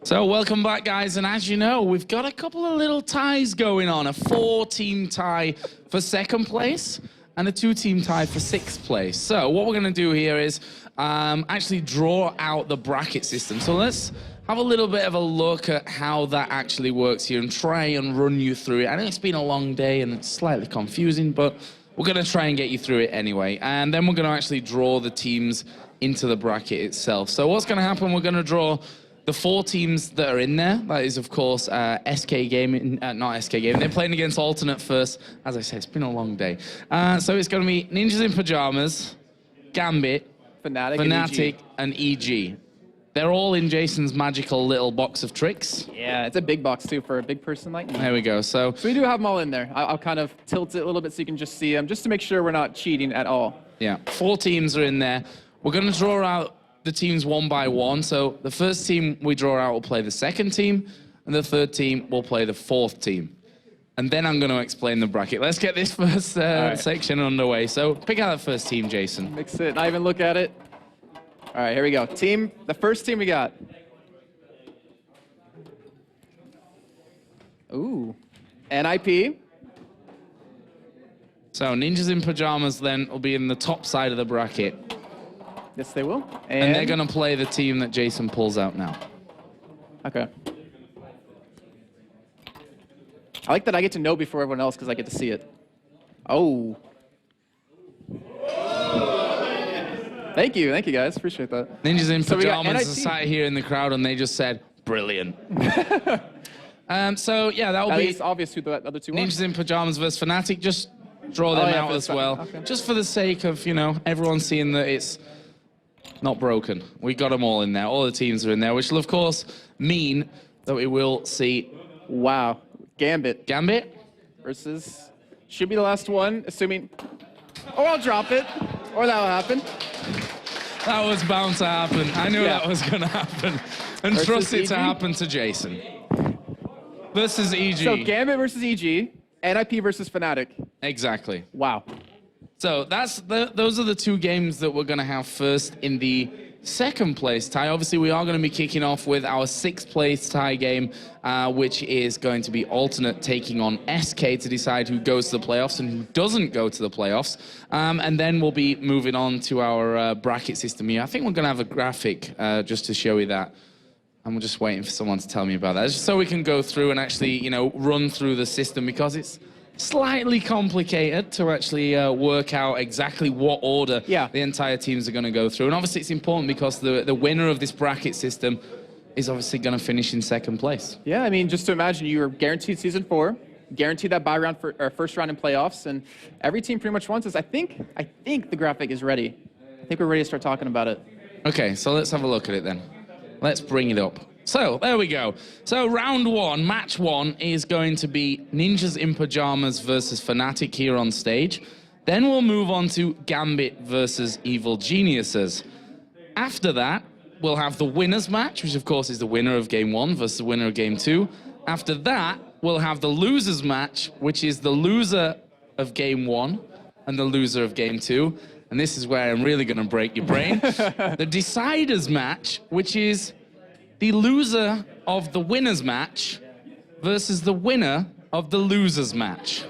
So welcome back, guys, and as you know, we've got a couple of little ties going on. A 4-team tie for 2nd place and a 2-team tie for 6th place. So what we're going to do here is actually draw out the bracket system. So let's have a little bit of a look at how that actually works here and try and run you through it. I know it's been a long day and it's slightly confusing, but we're going to try and get you through it anyway. And then we're going to actually draw the teams into the bracket itself. So what's going to happen, we're going to draw the 4 teams that are in there. That is, of course, SK Gaming, not SK Gaming. They're playing against Alternate first. As I said, it's been a long day. So it's going to be Ninjas in Pajamas, Gambit, Fnatic, and EG. They're all in Jason's magical little box of tricks. Yeah, it's a big box, too, for a big person like me. There we go. So we do have them all in there. I'll kind of tilt it a little bit so you can just see them, just to make sure we're not cheating at all. Yeah, 4 teams are in there. We're going to draw out the teams one by one. So the first team we draw out will play the 2nd team, and the 3rd team will play the 4th team. And then I'm going to explain the bracket. Let's get this first section underway. So pick out the first team, Jason. Mix it, not even look at it. All right, here we go. The first team we got. Ooh, NIP. So Ninjas in Pajamas then will be in the top side of the bracket. Yes, they will. And they're going to play the team that Jason pulls out now. Okay. I like that I get to know before everyone else because I get to see it. Oh. Thank you guys. Appreciate that. Ninjas in Pajamas are sat here in the crowd and they just said, brilliant. So yeah, that will be... It's obvious who the other 2 are. Ninjas in Pajamas versus Fnatic. Just draw them out as well. Okay. Just for the sake of, you know, everyone seeing that it's not broken. We got them all in there. All the teams are in there, which will, of course, mean that we will see... Wow. Gambit. Gambit? Versus... Should be the last one, assuming... Or I'll drop it. Or that'll happen. That was bound to happen. I knew that was going to happen. And versus trust it to happen to Jason. Versus EG. So Gambit versus EG, NIP versus Fnatic. Exactly. Wow. So those are the 2 games that we're going to have first in the 2nd place tie. Obviously, we are going to be kicking off with our 6th place tie game, which is going to be Alternate taking on SK to decide who goes to the playoffs and who doesn't go to the playoffs. And then we'll be moving on to our bracket system here. I think we're going to have a graphic just to show you that. I'm just waiting for someone to tell me about that, just so we can go through and actually, you know, run through the system, because it's slightly complicated to actually work out exactly what order the entire teams are going to go through. And obviously it's important because the winner of this bracket system is obviously going to finish in 2nd place. Yeah, I mean, just to imagine you're guaranteed Season 4, guaranteed that bye round for or first round in playoffs, and every team pretty much wants this. I think the graphic is ready. I think we're ready to start talking about it. Okay, so let's have a look at it then. Let's bring it up. So, there we go. So, round 1, match 1, is going to be Ninjas in Pajamas versus Fnatic here on stage. Then we'll move on to Gambit versus Evil Geniuses. After that, we'll have the winners match, which of course is the winner of Game 1 versus the winner of Game 2. After that, we'll have the losers match, which is the loser of Game 1 and the loser of Game 2. And this is where I'm really going to break your brain. The deciders match, which is the loser of the winners match versus the winner of the losers match.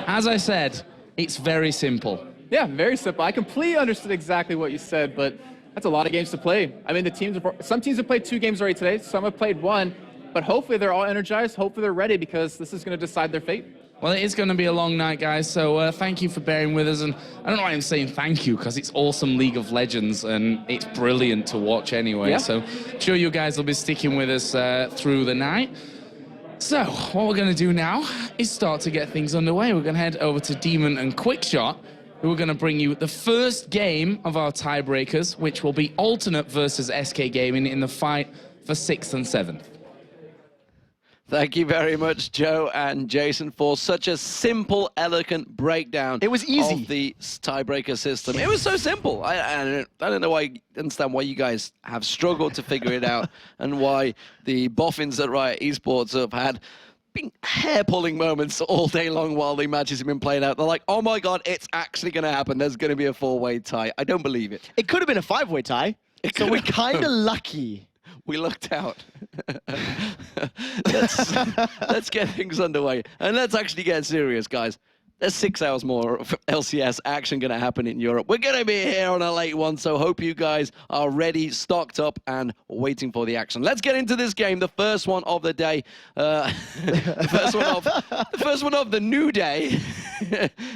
As I said, it's very simple. Yeah, very simple. I completely understood exactly what you said, but that's a lot of games to play. I mean, some teams have played 2 games already today, some have played 1, but hopefully they're all energized, hopefully they're ready, because this is going to decide their fate. Well, it is going to be a long night, guys, so thank you for bearing with us. And I don't know why I'm saying thank you, because it's awesome League of Legends, and it's brilliant to watch anyway. Yeah. So I'm sure you guys will be sticking with us through the night. So what we're going to do now is start to get things underway. We're going to head over to Demon and Quickshot, who are going to bring you the first game of our tiebreakers, which will be Alternate versus SK Gaming in the fight for 6th and 7th. Thank you very much, Joe and Jason, for such a simple, elegant breakdown. It was easy. Of the tiebreaker system. It was so simple. I don't know understand why you guys have struggled to figure it out, and why the boffins at Riot Esports have had hair-pulling moments all day long while the matches have been playing out. They're like, oh my God, it's actually going to happen. There's going to be a 4-way tie. I don't believe it. It could have been a 5-way tie. So we're kind of lucky. we lucked out. let's get things underway. And let's actually get serious, guys. There's 6 hours more of LCS action going to happen in Europe. We're going to be here on a late one, so hope you guys are ready, stocked up, and waiting for the action. Let's get into this game, the first one of the day. The first one of the new day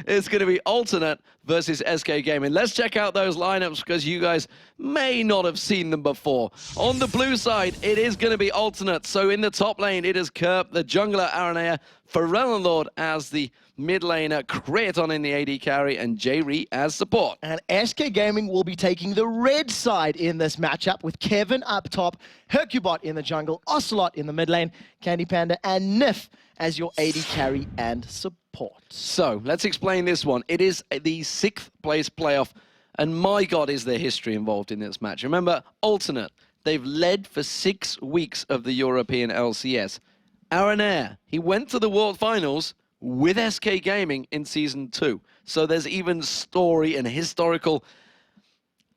is going to be Alternate versus SK Gaming. Let's check out those lineups because you guys may not have seen them before. On the blue side, it is going to be Alternate. So in the top lane, it is Kerp, the jungler Aranea, Lord as the mid laner, Kraton in the AD carry, and J-Re as support. And SK Gaming will be taking the red side in this matchup with Kevin up top, Hercubot in the jungle, Ocelot in the mid lane, Candy Panda, and Nif as your AD carry and support. So, let's explain this one. It is the 6th place playoff, and my God, is there history involved in this match. Remember, Alternate, they've led for 6 weeks of the European LCS. Aranea, he went to the World Finals with SK Gaming in Season 2. So there's even story and historical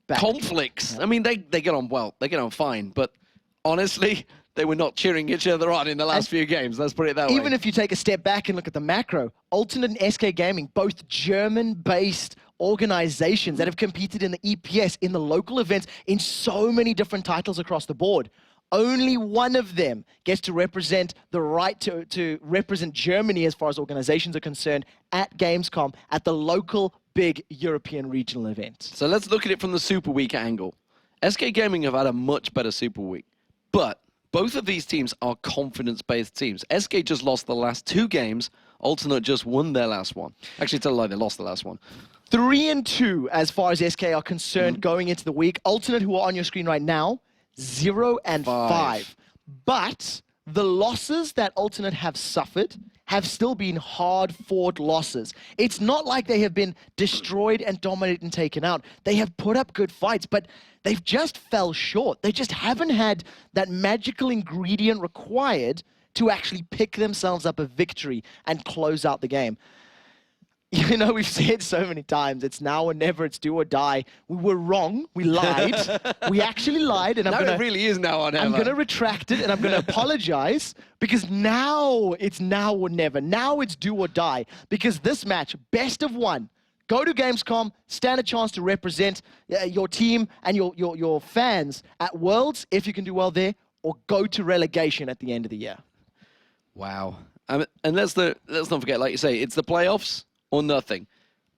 conflicts. Yeah. I mean, they get on well. They get on fine. But honestly, they were not cheering each other on in the last few games. Let's put it that way. Even if you take a step back and look at the macro, Alternate and SK Gaming, both German-based organizations that have competed in the EPS, in the local events, in so many different titles across the board. Only one of them gets to represent the right to represent Germany as far as organizations are concerned at Gamescom, at the local big European regional event. So let's look at it from the Super Week angle. SK Gaming have had a much better Super Week, but both of these teams are confidence-based teams. SK just lost the last 2 games. Alternate just won their last one. Actually, tell a lie, they lost the last one. 3-2 as far as SK are concerned going into the week. Alternate, who are on your screen right now, 0-5. But the losses that Alternate have suffered have still been hard-fought losses. It's not like they have been destroyed and dominated and taken out. They have put up good fights, but they've just fell short. They just haven't had that magical ingredient required to actually pick themselves up a victory and close out the game. You know, we've said so many times, it's now or never, it's do or die. We were wrong, we lied. We actually lied, and it really is now or never. I'm gonna retract it, and I'm gonna apologize, because now it's now or never. Now it's do or die, because this match, best of 1, go to Gamescom, stand a chance to represent your team and your fans at Worlds, if you can do well there, or go to relegation at the end of the year. Wow. And let's not forget, like you say, it's the playoffs or nothing.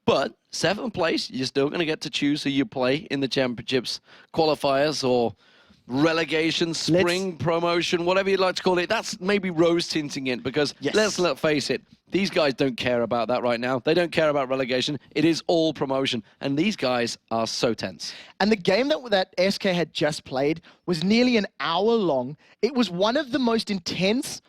But 7th place, you're still going to get to choose who you play in the championships, qualifiers, or relegation, spring promotion, whatever you'd like to call it. That's maybe rose tinting it, because let's face it, these guys don't care about that right now. They don't care about relegation. It is all promotion, and these guys are so tense. And the game that SK had just played was nearly an hour long. It was one of the most intense.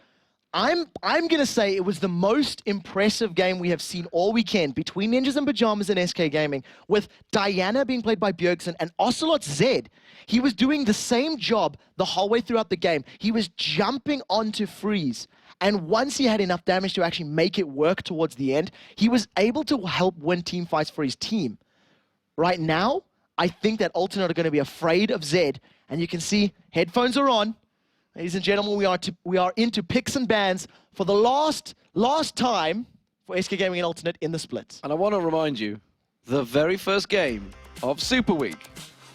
I'm going to say it was the most impressive game we have seen all weekend between Ninjas and Pajamas and SK Gaming, with Diana being played by Bjergsen and Ocelot Zed. He was doing the same job the whole way throughout the game. He was jumping onto freeze. And once he had enough damage to actually make it work towards the end, he was able to help win team fights for his team. Right now, I think that Alternate are going to be afraid of Zed. And you can see headphones are on. Ladies and gentlemen, we are into picks and bans for the last time for SK Gaming and Alternate in the split. And I want to remind you, the very first game of Super Week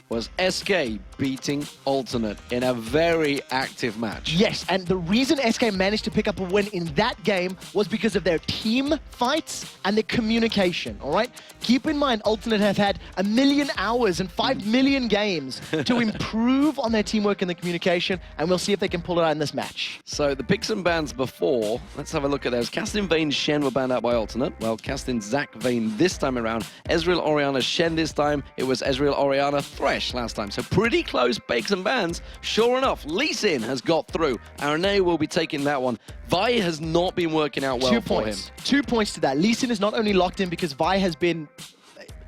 was SK beating Alternate in a very active match. Yes, and the reason SK managed to pick up a win in that game was because of their team fights and their communication, all right? Keep in mind, Alternate have had 1 million hours and 5 million games to improve on their teamwork and the communication, and we'll see if they can pull it out in this match. So the picks and bans before, let's have a look at those. Castin, Vayne, Shen were banned out by Alternate. Well, Castin, Zach, Vayne this time around. Ezreal, Orianna, Shen this time. It was Ezreal, Orianna, Thresh last time. So pretty close picks and bans. Sure enough, Lee Sin has got through. Aranea will be taking that one. Vi has not been working out well for him. 2 points to that. Lee Sin is not only locked in because Vi has been...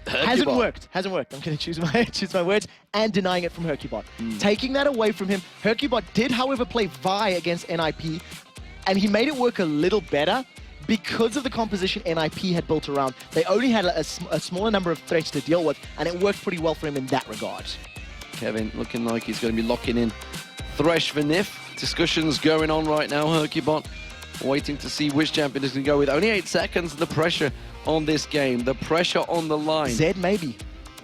Hasn't worked. I'm going to choose my words, and denying it from Hercubot. Taking that away from him. Hercubot did, however, play Vi against NIP, and he made it work a little better because of the composition NIP had built around. They only had a smaller number of threats to deal with, and it worked pretty well for him in that regard. Kevin looking like he's going to be locking in Thresh for Nif. Discussions going on right now, Hercubot. Waiting to see which champion is going to go with. Only 8 seconds, the pressure on this game. The pressure on the line. Zed, maybe.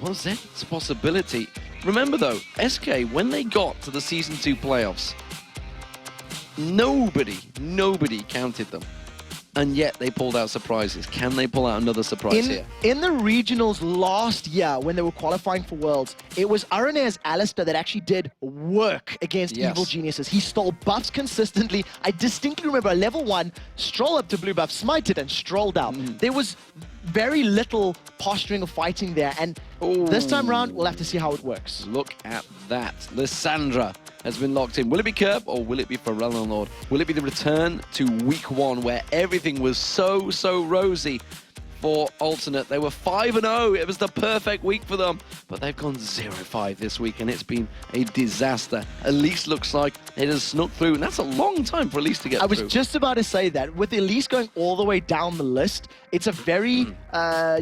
Well, Zed's a possibility. Remember though, SK, when they got to the Season 2 playoffs, nobody counted them. And yet they pulled out surprises. Can they pull out another surprise here? In the regionals last year, when they were qualifying for Worlds, it was Arena's Alistair that actually did work against Yes. Evil Geniuses. He stole buffs consistently. I distinctly remember a level 1, stroll up to blue buff, smite it, and strolled out. There was very little posturing or fighting there, and this time around, we'll have to see how it works. Look at that. Lissandra has been locked in. Will it be Kerb or will it be Pharrell Lord? Will it be the return to week 1 where everything was so rosy for Alternate? They were 5-0. It was the perfect week for them, but they've gone 0-5 this week and it's been a disaster. Elise looks like it has snuck through, and that's a long time for Elise to get I was through. just about to say that. With Elise going all the way down the list, it's a very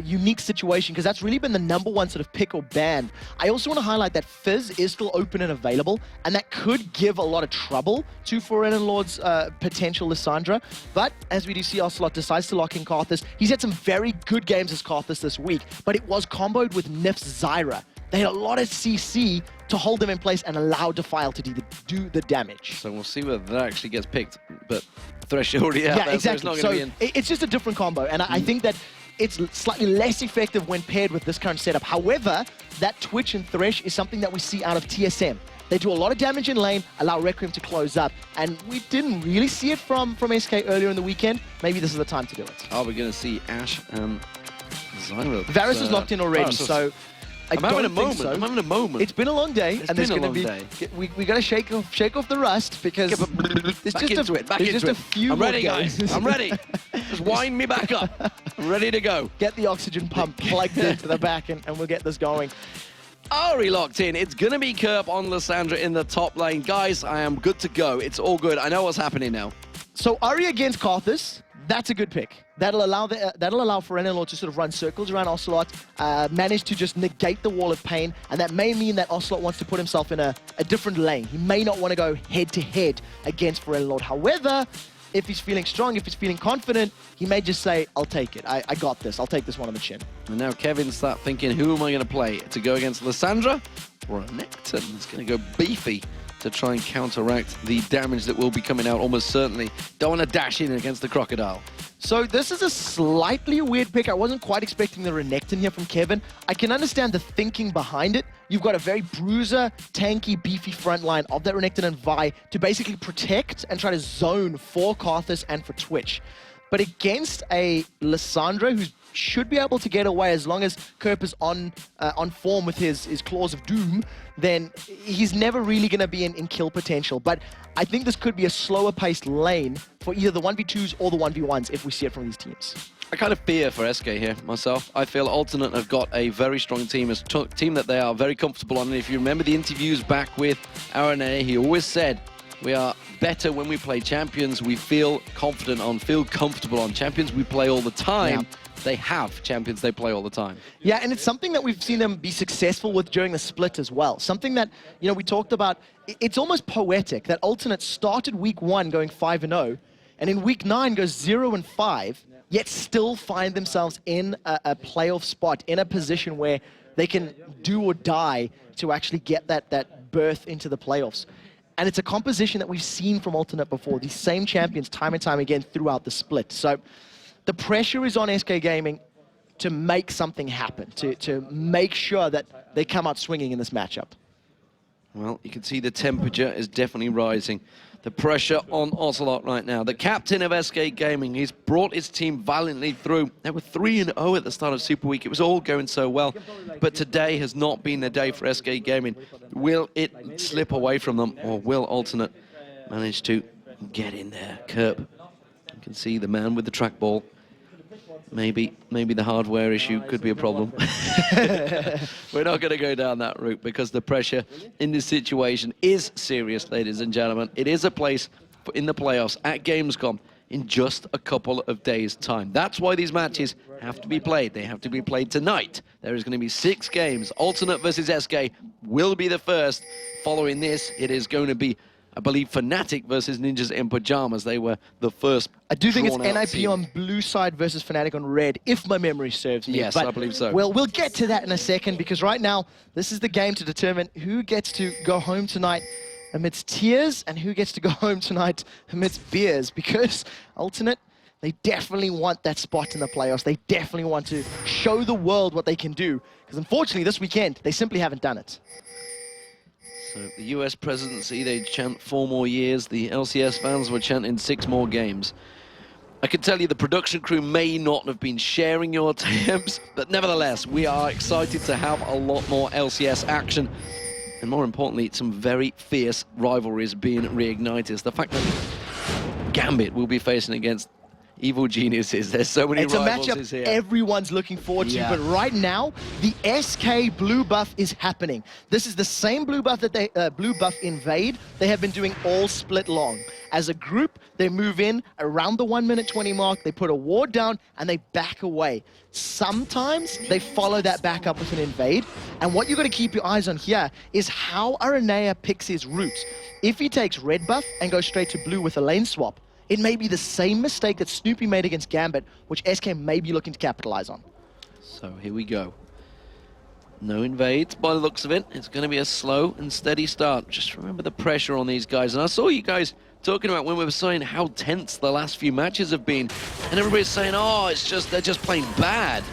unique situation because that's really been the #1 sort of pick or ban. I also want to highlight that Fizz is still open and available, and that could give a lot of trouble to Foreign Lord's potential Lissandra. But as we do see, Ocelot decides to lock in Karthus. He's had some very good games as Karthus this week, but it was comboed with Nif's Zyra. They had a lot of CC to hold them in place and allow Defile to do the damage. So we'll see whether that actually gets picked, but Thresh already out Yeah, there, exactly. so it's So not going to be in. it's just a different combo, and I think that it's slightly less effective when paired with this current setup. However, that Twitch and Thresh is something that we see out of TSM. They do a lot of damage in lane, allow Requiem to close up, and we didn't really see it from SK earlier in the weekend. Maybe this is the time to do it. Are we going to see Ash and Zyra? Varus is locked in already, Varus is- so I I'm having a don't think moment. so. I'm having a moment. It's been a long day, It's and there's been a going to be. long day. We got to shake off the rust because Back into it. there's just a few I'm more ready, games. guys. I'm ready. Just wind me back up. I'm ready to go. Get the oxygen pump plugged into the back, and we'll get this going. Ari locked in. It's going to be Kerb on Lissandra in the top lane. Guys, I am good to go. It's all good. I know what's happening now. So Ari against Karthus, that's a good pick. That'll allow Forenlord to sort of run circles around Ocelot, manage to just negate the wall of pain, and that may mean that Ocelot wants to put himself in a different lane. He may not want to go head-to-head against Forenlord. However, if he's feeling strong, if he's feeling confident, he may just say, I'll take it. I got this. I'll take this one on the chin. And now Kevin start thinking, who am I going to play? To go against Lissandra or a Necton? It's going to go beefy to try and counteract the damage that will be coming out almost certainly. Don't want to dash in against the Crocodile. So this is a slightly weird pick. I wasn't quite expecting the Renekton here from Kevin. I can understand the thinking behind it. You've got a very bruiser, tanky, beefy front line of that Renekton and Vi to basically protect and try to zone for Karthus and for Twitch. But against a Lissandra who should be able to get away as long as Kerp is on form with his Claws of Doom, then he's never really going to be in kill potential. But I think this could be a slower paced lane for either the 1v2s or the 1v1s if we see it from these teams. I kind of fear for SK here myself. I feel Alternate have got a very strong team, a team that they are very comfortable on. And if you remember the interviews back with RNA, he always said, we are better when we play champions we feel confident on, feel comfortable on. Champions we play all the time. Yeah. They have champions they play all the time. Yeah, and it's something that we've seen them be successful with during the split as well. Something that, you know, we talked about, it's almost poetic that Alternate started week 1 going 5-0, and in week 9 goes 0-5, yet still find themselves in a playoff spot, in a position where they can do or die to actually get that berth into the playoffs. And it's a composition that we've seen from Alternate before, these same champions time and time again throughout the split. So the pressure is on SK Gaming to make something happen, to make sure that they come out swinging in this matchup. Well, you can see the temperature is definitely rising. The pressure on Ocelot right now. The captain of SK Gaming, he's brought his team valiantly through. They were 3-0 at the start of Super Week. It was all going so well. But today has not been the day for SK Gaming. Will it slip away from them, or will Alternate manage to get in there? Kerp, you can see the man with the trackball. Maybe the hardware issue could be a problem. We're not going to go down that route because the pressure in this situation is serious, ladies and gentlemen. It is a place in the playoffs at Gamescom in just a couple of days' time. That's why these matches have to be played. They have to be played tonight. There is going to be 6 games. Alternate versus SK will be the first. Following this, it is going to be I believe Fnatic versus Ninjas in Pajamas. They were the first. I do think it's drawn-out NIP team. on blue side versus Fnatic on red, if my memory serves me. Yes, but I believe so. We'll get to that in a second, because right now, this is the game to determine who gets to go home tonight amidst tears and who gets to go home tonight amidst beers, because Alternate, they definitely want that spot in the playoffs. They definitely want to show the world what they can do, because unfortunately this weekend, they simply haven't done it. So the US presidency, they chant 4 more years. The LCS fans were chanting 6 more games. I can tell you the production crew may not have been sharing your attempts, but nevertheless, we are excited to have a lot more LCS action. And more importantly, some very fierce rivalries being reignited. The fact that Gambit will be facing against Evil Geniuses. There's so many It's a rivals matchup here. everyone's looking forward to, Yeah. but right now, the SK blue buff is happening. This is the same blue buff that they blue buff invade. They have been doing all split long. As a group, they move in around the 1 minute 20 mark, they put a ward down, and they back away. Sometimes they follow that back up with an invade, and what you've got to keep your eyes on here is how Aranea picks his route. If he takes red buff and goes straight to blue with a lane swap, it may be the same mistake that Snoopy made against Gambit, which SK may be looking to capitalize on. So here we go. No invades by the looks of it. It's going to be a slow and steady start. Just remember the pressure on these guys. And I saw you guys talking about when we were saying how tense the last few matches have been. And everybody's saying, oh, it's just they're just playing bad.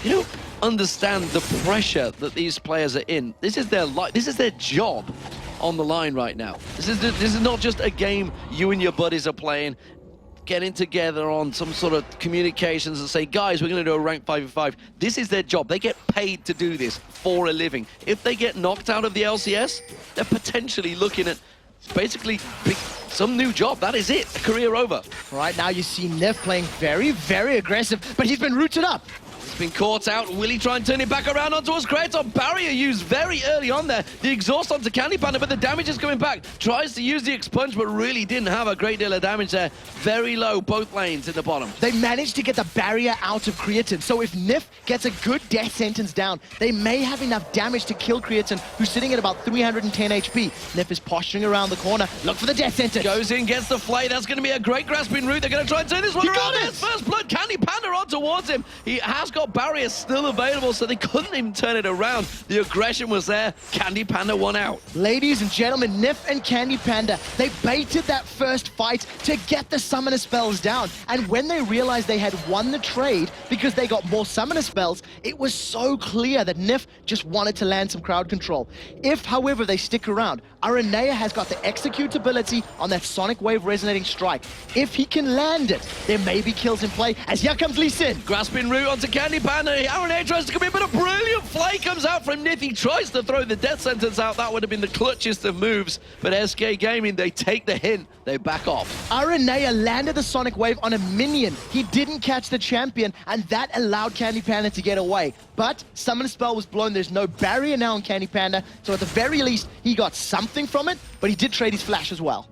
You don't understand the pressure that these players are in. This is their life. This is their job on the line right now. This is not just a game you and your buddies are playing, getting together on some sort of communications and say, guys, we're going to do a rank 5v5. This is their job. They get paid to do this for a living. If they get knocked out of the LCS, they're potentially looking at basically some new job. That is it. Career over. Right now you see Nev playing very, very aggressive, but he's been rooted up. He's been caught out. Will he try and turn it back around onto us? Kratos. Barrier used very early on there. The exhaust onto Candy Panda, but the damage is coming back. Tries to use the expunge, but really didn't have a great deal of damage there. Very low, both lanes in the bottom. They managed to get the barrier out of Creatine, so if Nif gets a good death sentence down, they may have enough damage to kill Creatine, who's sitting at about 310 HP. Nif is posturing around the corner. Look for the death sentence. Goes in, gets the flay. That's going to be a great grasping route. They're going to try and turn this one You around. got it! There's first blood. Candy Panda on towards him. He has got barriers still available, so they couldn't even turn it around. The aggression was there. Candy Panda won out. Ladies and gentlemen, Nif and Candy Panda, they baited that first fight to get the summoner spells down. And when they realized they had won the trade because they got more summoner spells, it was so clear that Nif just wanted to land some crowd control. If, however, they stick around, Aranea has got the executability on that Sonic Wave resonating strike. If he can land it, there may be kills in play, as here comes Lee Sin. Grasping route onto Candy Panda. Aranea tries to come in, but a brilliant flay comes out from Nith. He tries to throw the death sentence out. That would have been the clutchest of moves. But SK Gaming, they take the hint. They back off. Aranea landed the Sonic Wave on a minion. He didn't catch the champion, and that allowed Candy Panda to get away. But Summon Spell was blown. There's no barrier now on Candy Panda, so at the very least, he got something from it, but he did trade his flash as well.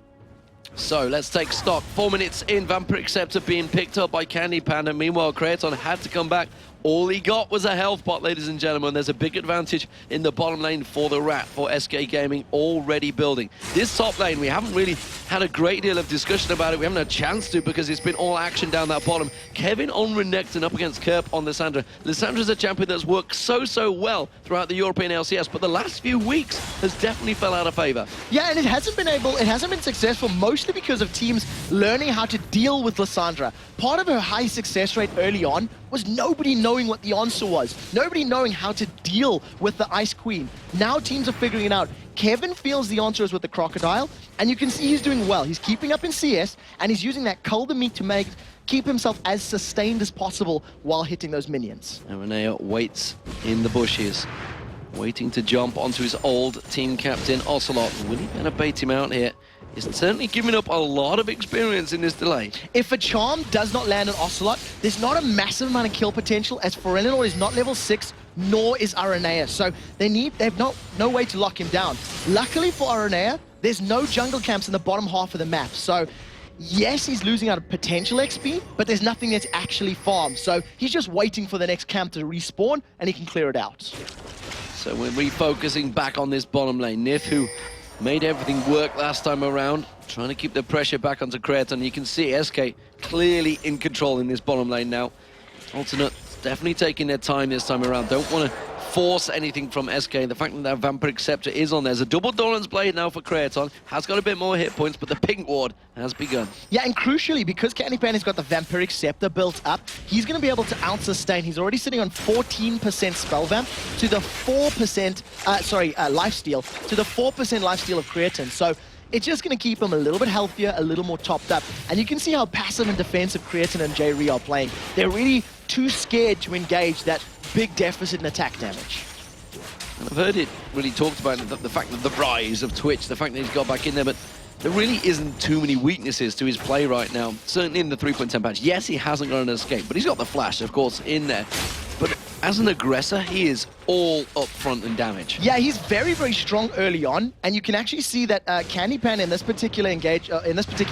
So let's take stock. 4 minutes in, Vampire Acceptor being picked up by Candy Panda. Meanwhile, Kratos had to come back. All he got was a health bot, ladies and gentlemen. There's a big advantage in the bottom lane for the Rat, for SK Gaming, already building. This top lane, we haven't really had a great deal of discussion about it. We haven't had a chance to because it's been all action down that bottom. Kevin on Renekton up against Kerp on Lissandra. Lissandra's a champion that's worked so well throughout the European LCS, but the last few weeks has definitely fell out of favor. Yeah, and it hasn't been successful, mostly because of teams learning how to deal with Lissandra. Part of her high success rate early on was nobody knowing what the answer was. Nobody knowing how to deal with the Ice Queen. Now teams are figuring it out. Kevin feels the answer is with the Crocodile, and you can see he's doing well. He's keeping up in CS, and he's using that Cull the Meat to keep himself as sustained as possible while hitting those minions. Aranea waits in the bushes, waiting to jump onto his old team captain, Ocelot. Will he gonna bait him out here? He's certainly giving up a lot of experience in this delay. If a charm does not land on Ocelot, there's not a massive amount of kill potential, as Forelinor is not level 6, nor is Aranea. So they have no way to lock him down. Luckily for Aranea, there's no jungle camps in the bottom half of the map. So yes, he's losing out of potential XP, but there's nothing that's actually farmed. So he's just waiting for the next camp to respawn, and he can clear it out. So we're refocusing back on this bottom lane. Nith, who Made everything work last time around. Trying to keep the pressure back onto Creighton. You can see SK clearly in control in this bottom lane now. Alternate definitely taking their time this time around. Don't want to force anything from SK. The fact that that Vampiric Scepter is on there's a double Doran's Blade now for Creighton. Has got a bit more hit points, but the pink ward has begun. Yeah, and crucially, because Candypan has got the Vampiric Scepter built up, he's going to be able to out-sustain. He's already sitting on 14% Spell Vamp to the 4%, lifesteal, to the 4% lifesteal of Creighton. So it's just going to keep him a little bit healthier, a little more topped up. And you can see how passive and defensive Creighton and J-Re are playing. They're really too scared to engage that big deficit in attack damage. And I've heard it really talked about, the fact that the rise of Twitch, the fact that he's got back in there, but there really isn't too many weaknesses to his play right now. Certainly in the 3.10 patch. Yes, he hasn't got an escape, but he's got the flash, of course, in there. But as an aggressor, he is all up front in damage. Yeah, he's very, very strong early on, and you can actually see that Candypan in this particular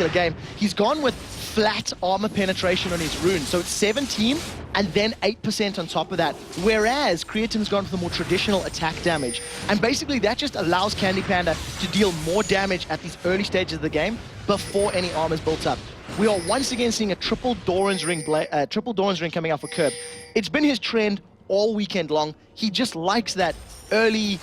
game, he's gone with flat armor penetration on his rune. So it's 17 and then 8% on top of that. Whereas Creatin's gone for the more traditional attack damage. And basically that just allows Candy Panda to deal more damage at these early stages of the game before any armor's built up. We are once again seeing a triple Doran's Ring coming out for Curb. It's been his trend all weekend long. He just likes that early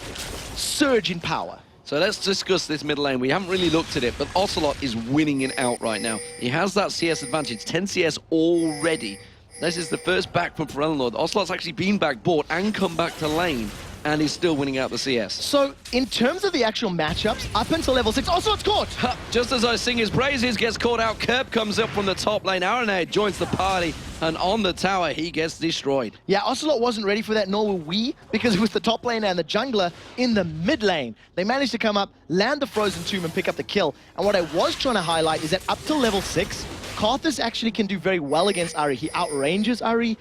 surge in power. So let's discuss this mid lane. We haven't really looked at it, but Ocelot is winning it out right now. He has that CS advantage, 10 CS already. This is the first back from Ferelnord. Ocelot's actually been back board and come back to lane, and he's still winning out the CS. So in terms of the actual matchups, up until level 6, Ocelot's caught! Just as I sing his praises, gets caught out. Kerb comes up from the top lane. Aranea joins the party, and on the tower, he gets destroyed. Yeah, Ocelot wasn't ready for that, nor were we, because it was the top laner and the jungler in the mid lane. They managed to come up, land the Frozen Tomb, and pick up the kill. And what I was trying to highlight is that up till level 6, Karthus actually can do very well against Ahri. He outranges Ahri.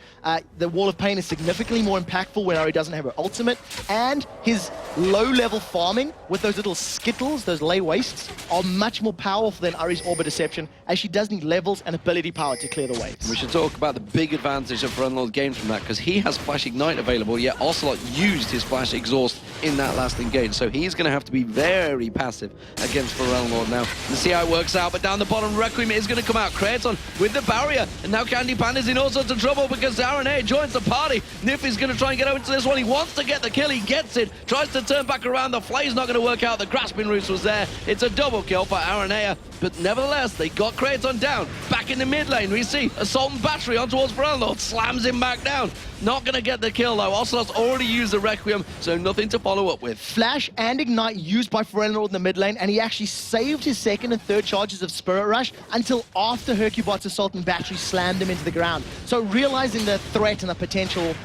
The Wall of Pain is significantly more impactful when Ahri doesn't have her ultimate. And his low-level farming with those little skittles, those lay wastes, are much more powerful than Ahri's Orbit Deception, as she does need levels and ability power to clear the waves. We should talk about the big advantage of Ferelnord gains from that, because he has Flash Ignite available, yet Ocelot used his Flash Exhaust in that last engage. So he's going to have to be very passive against Ferelnord now. Let's see how it works out, but down the bottom, Requiem is going to come out. Creighton with the barrier, and now Candy Panda's in all sorts of trouble because Aranea joins the party. Nif is going to try and get over to this one. He wants to get the kill, he gets it, tries to turn back around. The flay's not going to work out. The grasping roots was there. It's a double kill for Aranea, but nevertheless, they got Creighton down. Back in the mid lane, we see Assault and Battery on towards Ferelnord, slams him back down. Not going to get the kill though. Ocelot's already used the Requiem, so nothing to follow up with. Flash and Ignite used by Ferelnord in the mid lane, and he actually saved his second and third charges of Spirit Rush until after Hercubot's Assault and Battery slammed him into the ground. So realizing the threat and the potential,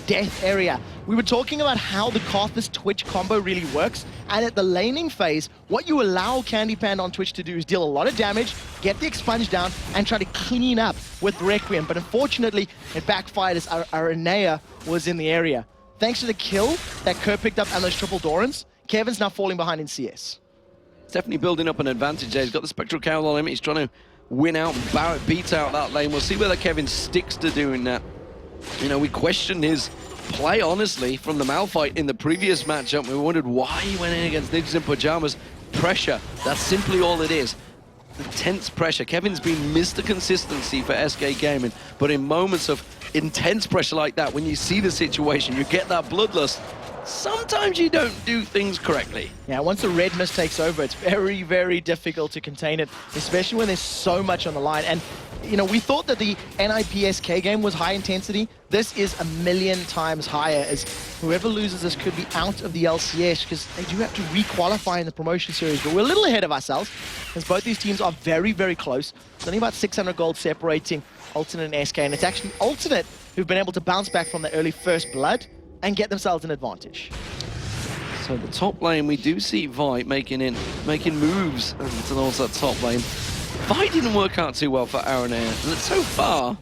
death area, we were talking about how the Karthus Twitch combo really works, and at the laning phase, what you allow Candy Panda on Twitch to do is deal a lot of damage, get the expunge down, and try to clean up with Requiem. But unfortunately, it backfired as Aranea was in the area. Thanks to the kill that Kerr picked up and those triple Dorans, Kevin's now falling behind in CS. It's definitely building up an advantage there. He's got the Spectral Cowl on him. He's trying to win out and Barrett beat out that lane. We'll see whether Kevin sticks to doing that. We questioned his play, honestly, from the Malphite in the previous matchup. We wondered why he went in against Ninjas in Pajamas. Pressure, that's simply all it is. Intense pressure. Kevin's been Mr. Consistency for SK Gaming, but in moments of intense pressure like that, when you see the situation, you get that bloodlust, sometimes you don't do things correctly. Yeah, once the red mist takes over, it's very, very difficult to contain it, especially when there's so much on the line. And, we thought that the NIPSK game was high intensity. This is 1,000,000 times higher, as whoever loses this could be out of the LCS, because they do have to re-qualify in the promotion series. But we're a little ahead of ourselves, as both these teams are very, very close. It's only about 600 gold separating Alternate and SK, and it's actually Alternate who've been able to bounce back from the early first blood and get themselves an advantage. So the top lane, we do see Vi making moves towards that top lane. Vi didn't work out too well for Aranea, and so far,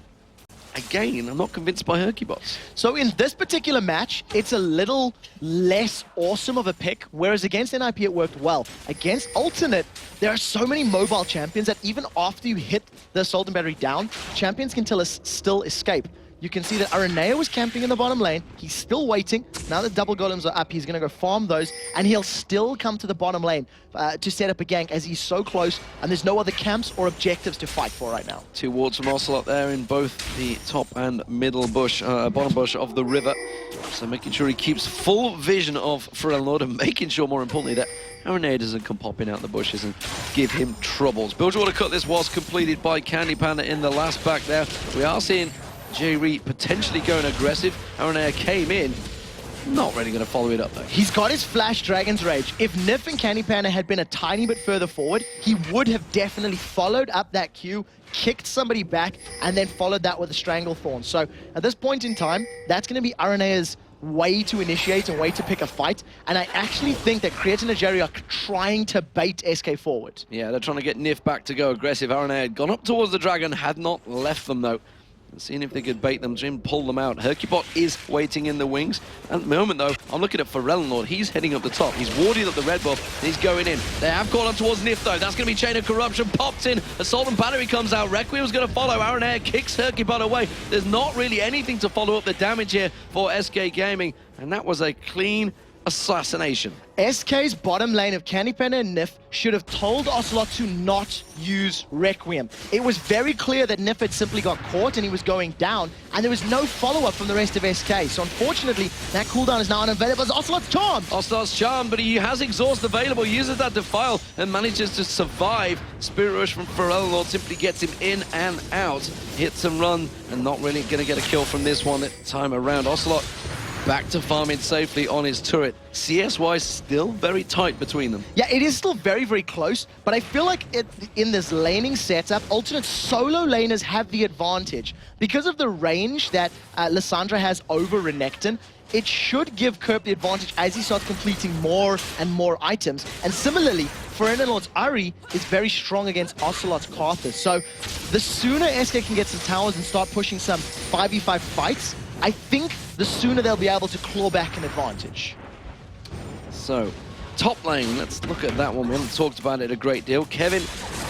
again, I'm not convinced by Hercubots. So in this particular match, it's a little less awesome of a pick, whereas against NIP it worked well. Against Alternate, there are so many mobile champions that even after you hit the Assault and Battery down, champions can still escape. you can see that Aranea was camping in the bottom lane. He's still waiting. Now that double golems are up, he's going to go farm those, and he'll still come to the bottom lane to set up a gank as he's so close, and there's no other camps or objectives to fight for right now. 2 wards from Ocelot there in both the top and middle bush, bottom bush of the river. So making sure he keeps full vision of Ferelnord and making sure, more importantly, that Aranea doesn't come popping out the bushes and give him troubles. Bilgewater Cutlass was completed by Candy Panda in the last back there. We are seeing J-Ree potentially going aggressive. Aranea came in. Not really going to follow it up, though. He's got his Flash Dragon's Rage. If Nif and Candy Panda had been a tiny bit further forward, he would have definitely followed up that Q, kicked somebody back, and then followed that with a Stranglethorn. So at this point in time, that's going to be Aranea's way to initiate and way to pick a fight. And I actually think that Creatine and Jerry are trying to bait SK forward. Yeah, they're trying to get Nif back to go aggressive. Aranea had gone up towards the dragon, had not left them, though. Seeing if they could bait them, Jim, pull them out. Hercubot is waiting in the wings. At the moment, though, I'm looking at Ferelnord. He's heading up the top. He's warding up the red buff. He's going in. They have gone on towards Nif, though. That's going to be Chain of Corruption. Popped in. Assault and Battery comes out. Requiem's going to follow. Aranea kicks Hercubot away. There's not really anything to follow up the damage here for SK Gaming. And that was a clean assassination. SK's bottom lane of Candy Panda and Nif should have told Ocelot to not use Requiem. It was very clear that Nif had simply got caught and he was going down, and there was no follow-up from the rest of SK. So unfortunately, that cooldown is now unavailable as Ocelot's charmed. Ocelot's charmed, but he has exhaust available, uses that Defile, and manages to survive. Spirit Rush from Ferelnord simply gets him in and out. Hits and run, and not really going to get a kill from this one time around. Ocelot back to farming safely on his turret. CS-wise, still very tight between them. Yeah, it is still very, very close, but I feel like in this laning setup, alternate solo laners have the advantage. Because of the range that Lissandra has over Renekton, it should give Kerp the advantage as he starts completing more and more items. And similarly, Ferelnord's Ari is very strong against Ocelot's Karthus. So the sooner SK can get some towers and start pushing some 5v5 fights, I think the sooner they'll be able to claw back an advantage. So, top lane, let's look at that one. We haven't talked about it a great deal. Kevin,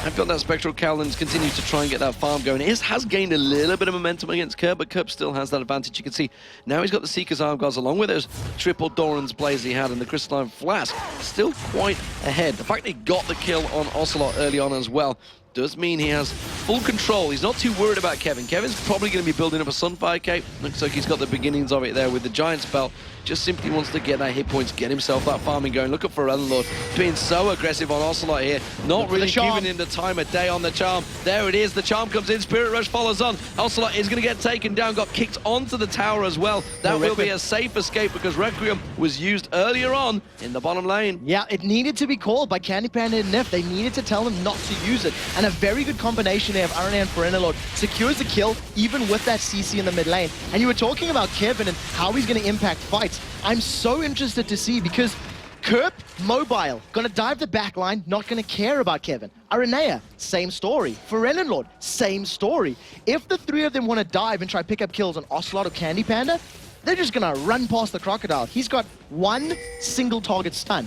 I've got that Spectral Cowlands, continues to try and get that farm going. He has gained a little bit of momentum against Kerb, but Kerb still has that advantage. You can see now he's got the Seeker's Arm Guards along with those triple Doran's plays he had and the Crystalline Flask. Still quite ahead. The fact that he got the kill on Ocelot early on as well does mean he has full control. He's not too worried about Kevin. Kevin's probably going to be building up a Sunfire Cape. Looks like he's got the beginnings of it there with the Giant Spell. Just simply wants to get that hit points, get himself that farming going. Look at Ferelnord being so aggressive on Ocelot here. Not really giving him the time of day on the charm. There it is. The charm comes in. Spirit Rush follows on. Ocelot is going to get taken down. Got kicked onto the tower as well. That will be a safe escape because Requiem was used earlier on in the bottom lane. Yeah, it needed to be called by Candy Panda and Nif. They needed to tell him not to use it. And a very good combination there of Aranea and Ferelnord secures the kill even with that CC in the mid lane. And you were talking about Kevin and how he's going to impact fights. I'm so interested to see because Kerp, mobile, gonna dive the back line, not gonna care about Kevin. Aranea, same story. Ferelnord, same story. If the three of them want to dive and try pick up kills on Ocelot or Candy Panda, they're just gonna run past the Crocodile. He's got one single target stun.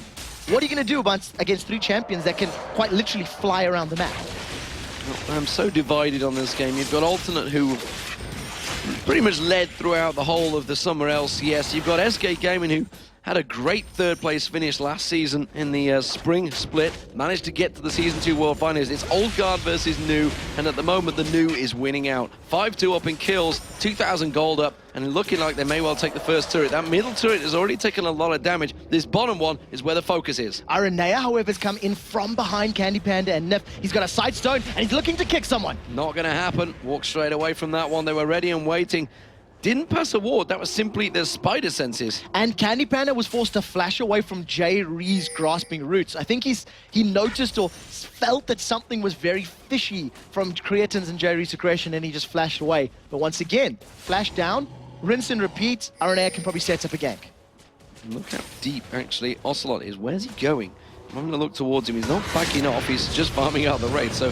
What are you gonna do against 3 champions that can quite literally fly around the map? I'm so divided on this game. You've got Alternate who pretty much led throughout the whole of the summer LCS. You've got SK Gaming who had a great third place finish last season in the spring split, managed to get to the Season 2 World Finals. It's Old Guard versus New, and at the moment the New is winning out. 5-2 up in kills, 2,000 gold up, and looking like they may well take the first turret. That middle turret has already taken a lot of damage. This bottom one is where the focus is. Aranea, however, has come in from behind Candy Panda and Nif. He's got a side stone, and he's looking to kick someone. Not going to happen. Walk straight away from that one. They were ready and waiting. Didn't pass a ward. That was simply the spider senses. And Candy Panda was forced to flash away from J-Ree's grasping roots. I think he noticed or felt that something was very fishy from Creatine's and J-Ree's aggression, and he just flashed away. But once again, flash down, rinse and repeat. Aranea can probably set up a gank. Look how deep, actually, Ocelot is. Where's he going? I'm having a look towards him. He's not backing off. He's just farming out the raid. So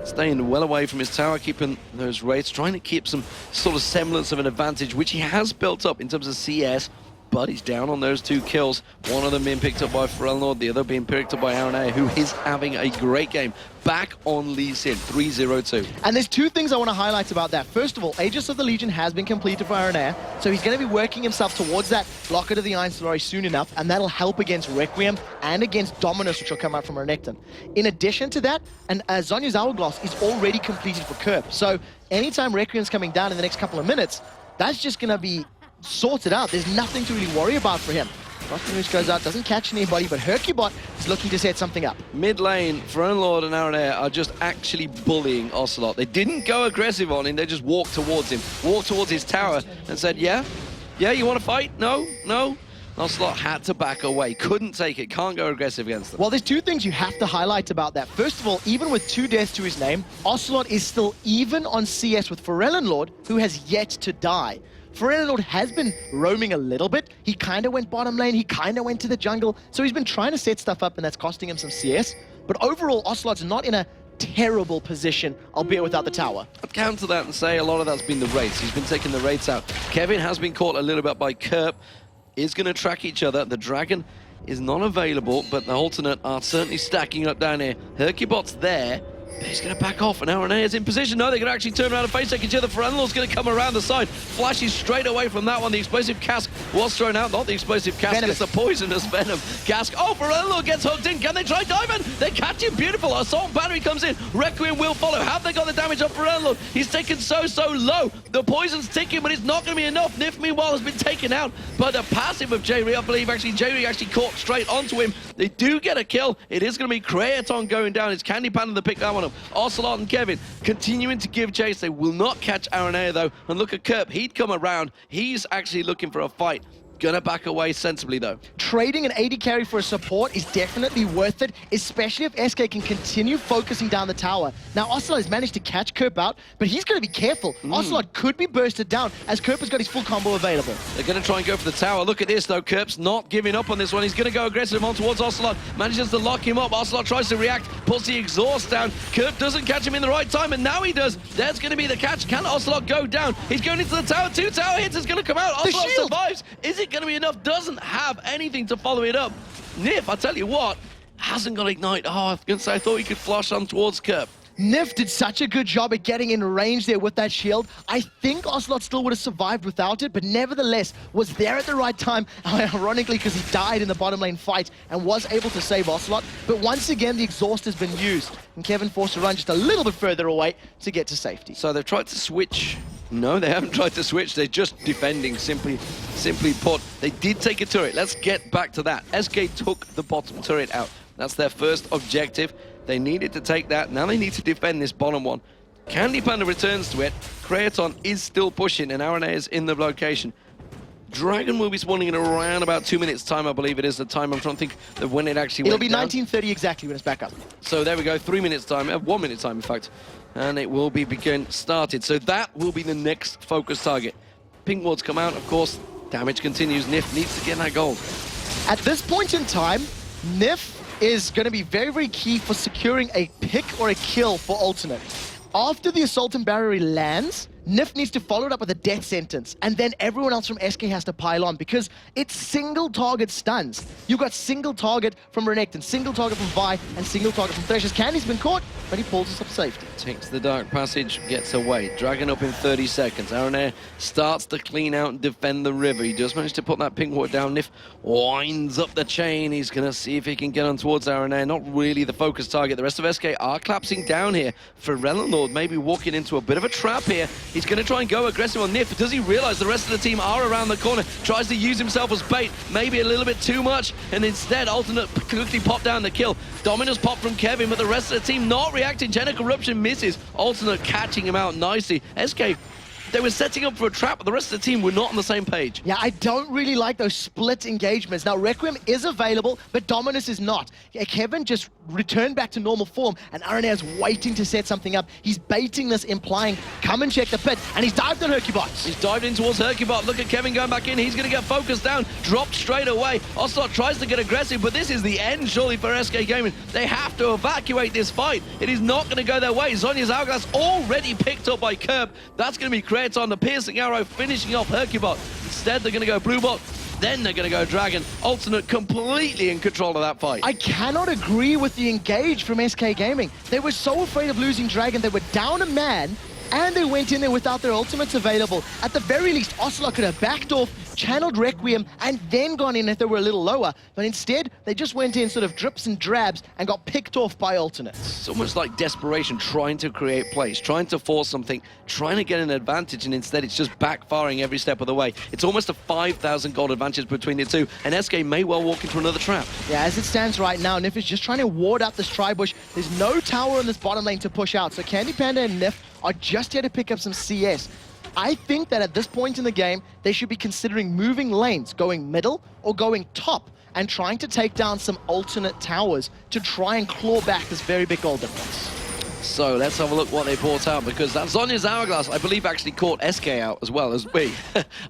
staying well away from his tower, keeping those raids, trying to keep some sort of semblance of an advantage, which he has built up in terms of CS. but he's down on those 2 kills. One of them being picked up by Ferelnord, the other being picked up by Aranea, who is having a great game. Back on Lee Sin, 3-0-2. And there's 2 things I want to highlight about that. First of all, Aegis of the Legion has been completed for Aranea, so he's going to be working himself towards that Locket of the Iron Story soon enough, and that'll help against Requiem and against Dominus, which will come out from Renekton. In addition to that, and Zhonya's Hourglass is already completed for Kerp, so anytime Requiem's coming down in the next couple of minutes, that's just going to be sorted out. There's nothing to really worry about for him. Rockmanus goes out, doesn't catch anybody, but Hercubot is looking to set something up. Mid lane, Ferelnord and Aranea are just actually bullying Ocelot. They didn't go aggressive on him, they just walked towards him, walked towards his tower and said, yeah, you want to fight? No. Ocelot had to back away, couldn't take it, can't go aggressive against them. Well, there's 2 things you have to highlight about that. First of all, even with 2 deaths to his name, Ocelot is still even on CS with Ferelnord, who has yet to die. Ferelnord has been roaming a little bit. He kind of went bottom lane, he kind of went to the jungle, so he's been trying to set stuff up, and that's costing him some CS. But overall, Ocelot's not in a terrible position, albeit without the tower. I'd counter that and say a lot of that's been the rates. He's been taking the rates out. Kevin has been caught a little bit by Kerp. Is going to track each other. The Dragon is not available, but the alternate are certainly stacking up down here. Hercubot's there. He's going to back off, and Aranea is in position. No, they're going to actually turn around and face check each other. Ferelnord's going to come around the side. Flashes straight away from that one. The explosive cask was thrown out. Not the explosive cask, Venomous. it's the poisonous venom cask. Oh, Ferelnord gets hooked in. Can they try diving? They catch him. Beautiful. Assault battery comes in. Requiem will follow. Have they got the damage on Ferelnord? He's taken so low. The poison's ticking, but it's not going to be enough. Nif, meanwhile, has been taken out by the passive of J-Ree. I believe actually J-Ree actually caught straight onto him. They do get a kill. It is going to be Creaton going down. It's Candy Panda that picked that one up. Ocelot and Kevin continuing to give chase. They will not catch Aranea though. And look at Kerp. He'd come around. He's actually looking for a fight. Gonna back away sensibly though. Trading an AD carry for a support is definitely worth it, especially if SK can continue focusing down the tower. Now, Ocelot has managed to catch Kerp out, but he's going to be careful. Ocelot could be bursted down as Kerp has got his full combo available. They're going to try and go for the tower. Look at this though. Kerp's not giving up on this one. He's going to go aggressive on towards Ocelot. Manages to lock him up. Ocelot tries to react, puts the exhaust down. Kerp doesn't catch him in the right time, and now he does. There's going to be the catch. Can Ocelot go down? He's going into the tower. 2 tower hits is going to come out. Ocelot survives. Is it going to be enough? Doesn't have anything to follow it up. Nif, I tell you what, hasn't got Ignite. Oh, I was going to say, I thought he could flush on towards Kerp. Nif did such a good job at getting in range there with that shield. I think Ocelot still would have survived without it, but nevertheless was there at the right time, ironically because he died in the bottom lane fight and was able to save Ocelot. But once again, the exhaust has been used, and Kevin forced to run just a little bit further away to get to safety. So they've tried to switch. No, they haven't tried to switch. They're just defending, simply put. They did take a turret. Let's get back to that. SK took the bottom turret out. That's their first objective. They needed to take that. Now they need to defend this bottom one. Candy Panda returns to it. Creaton is still pushing, and Aranea is in the location. Dragon will be spawning in around about 2 minutes time, I believe it is the time. I'm trying to think of when it actually It'll went be down. 19:30 exactly when it's back up. So there we go, 3 minutes time, 1 minute time in fact. And it will be started. So that will be the next focus target. Pink wards come out, of course, damage continues. Nif needs to get that gold. At this point in time, Nif is going to be very, very key for securing a pick or a kill for alternate. After the Assault and Barrier lands, Nif needs to follow it up with a death sentence, and then everyone else from SK has to pile on because it's single target stuns. You've got single target from Renekton, single target from Vi, and single target from Threshers. Candy's been caught, but he pulls us up safety. Takes the dark passage, gets away. Dragon up in 30 seconds. Aranea starts to clean out and defend the river. He does manage to put that pink ward down. Nif winds up the chain. He's going to see if he can get on towards Aranea. Not really the focus target. The rest of SK are collapsing down here. Ferelnord maybe walking into a bit of a trap here. He's going to try and go aggressive on Nif. Does he realize the rest of the team are around the corner? Tries to use himself as bait. Maybe a little bit too much. And instead, alternate quickly pop down the kill. Dominus pop from Kevin, but the rest of the team not reacting. Jenna Corruption misses. Alternate catching him out nicely. SK, they were setting up for a trap, but the rest of the team were not on the same page. Yeah, I don't really like those split engagements. Now, Requiem is available, but Dominus is not. Kevin just returned back to normal form, and Aranea's waiting to set something up. He's baiting this, implying, come and check the pit, and he's dived on Hercubot. He's dived in towards Hercubot. Look at Kevin going back in. He's going to get focused down, dropped straight away. Ocelot tries to get aggressive, but this is the end, surely, for SK Gaming. They have to evacuate this fight. It is not going to go their way. Zhonya's Hourglass already picked up by Kerp. That's going to be Creaton, the piercing arrow, finishing off Hercubot. Instead, they're going to go blue bot. then they're going to go Dragon. Alternate completely in control of that fight. I cannot agree with the engage from SK Gaming. They were so afraid of losing Dragon, they were down a man, and they went in there without their ultimates available. At the very least, Ocelot could have backed off, channeled Requiem, and then gone in if they were a little lower. But instead, they just went in sort of drips and drabs and got picked off by ultimates. It's almost like desperation, trying to create plays, trying to force something, trying to get an advantage, and instead it's just backfiring every step of the way. It's almost a 5,000 gold advantage between the two, and SK may well walk into another trap. Yeah, as it stands right now, Nif is just trying to ward out this tri-bush. There's no tower in this bottom lane to push out, so Candy Panda and Nif are just here to pick up some CS. I think that at this point in the game, they should be considering moving lanes, going middle or going top, and trying to take down some alternate towers to try and claw back this very big gold difference. So let's have a look what they brought out, because that Zhonya's Hourglass, I believe, actually caught SK out as well as me.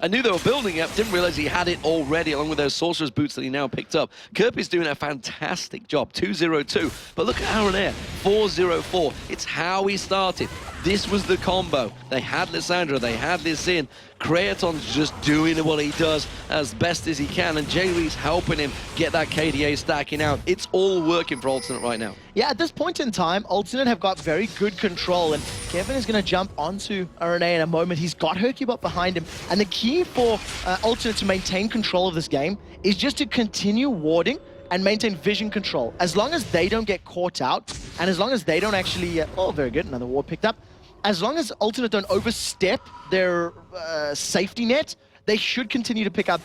I knew they were building it, didn't realize he had it already, along with those Sorcerer's Boots that he now picked up. Kirby's doing a fantastic job, 2-0-2. But look at Aaron Air, 4-0-4. It's how he started. This was the combo. They had Lissandra, they had this in. Creaton's just doing what he does as best as he can, and Jayree's helping him get that KDA stacking out. It's all working for Alternate right now. Yeah, at this point in time, Alternate have got very good control, and Kevin is going to jump onto RNA in a moment. He's got Hercubot behind him, and the key for Alternate to maintain control of this game is just to continue warding and maintain vision control. As long as they don't get caught out, and as long as they don't actually... oh, very good, another ward picked up. As long as Alternate don't overstep their safety net, they should continue to pick up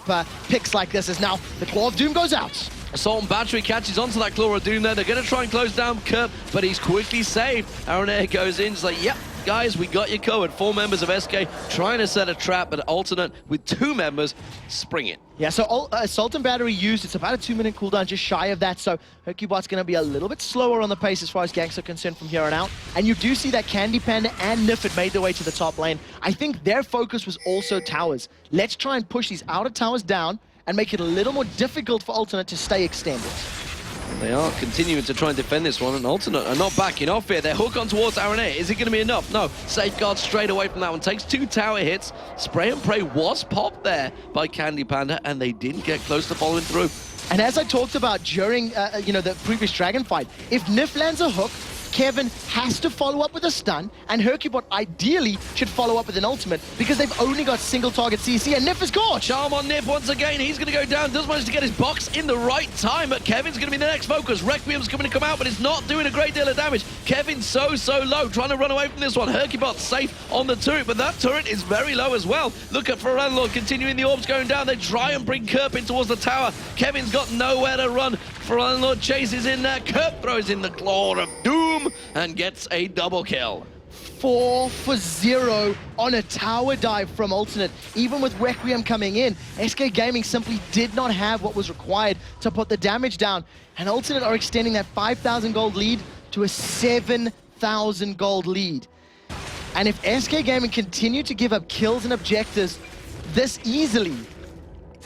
picks like this, as now the Claw of Doom goes out. Assault and Battery catches onto that Claw of Doom there. They're going to try and close down Kerp, but he's quickly saved. Aaron Air goes in, just like, yep, guys, we got you covered. 4 members of SK trying to set a trap, but Alternate with 2 members spring it. Yeah, so Assault and Battery used, it's about a 2-minute cooldown, just shy of that, so Hercubot's going to be a little bit slower on the pace as far as ganks are concerned from here on out. And you do see that Candy Panda and Nif had made their way to the top lane. I think their focus was also towers. Let's try and push these outer towers down and make it a little more difficult for Alternate to stay extended. They are continuing to try and defend this one, and Alternate are not backing off here. They're hook on towards Aaron Air. Is it going to be enough? No. Safeguard straight away from that one. Takes 2 tower hits. Spray and Pray was popped there by Candy Panda, and they didn't get close to following through. And as I talked about during the previous Dragon fight, if Nif lands a hook, Kevin has to follow up with a stun, and Hercubot ideally should follow up with an ultimate, because they've only got single target CC, and Nif is caught! Charm on Nif once again. He's going to go down. Does manage to get his box in the right time, but Kevin's going to be the next focus. Requiem's coming to come out, but it's not doing a great deal of damage. Kevin's so low, trying to run away from this one. Hercubot's safe on the turret, but that turret is very low as well. Look at Ferranlord continuing the orbs going down. They try and bring Kerp in towards the tower. Kevin's got nowhere to run. Ferranlord chases in there. Kerp throws in the Claw of Doom and gets a double kill. 4 for 0 on a tower dive from Alternate. Even with Requiem coming in, SK Gaming simply did not have what was required to put the damage down. And Alternate are extending that 5,000 gold lead to a 7,000 gold lead. And if SK Gaming continue to give up kills and objectives this easily,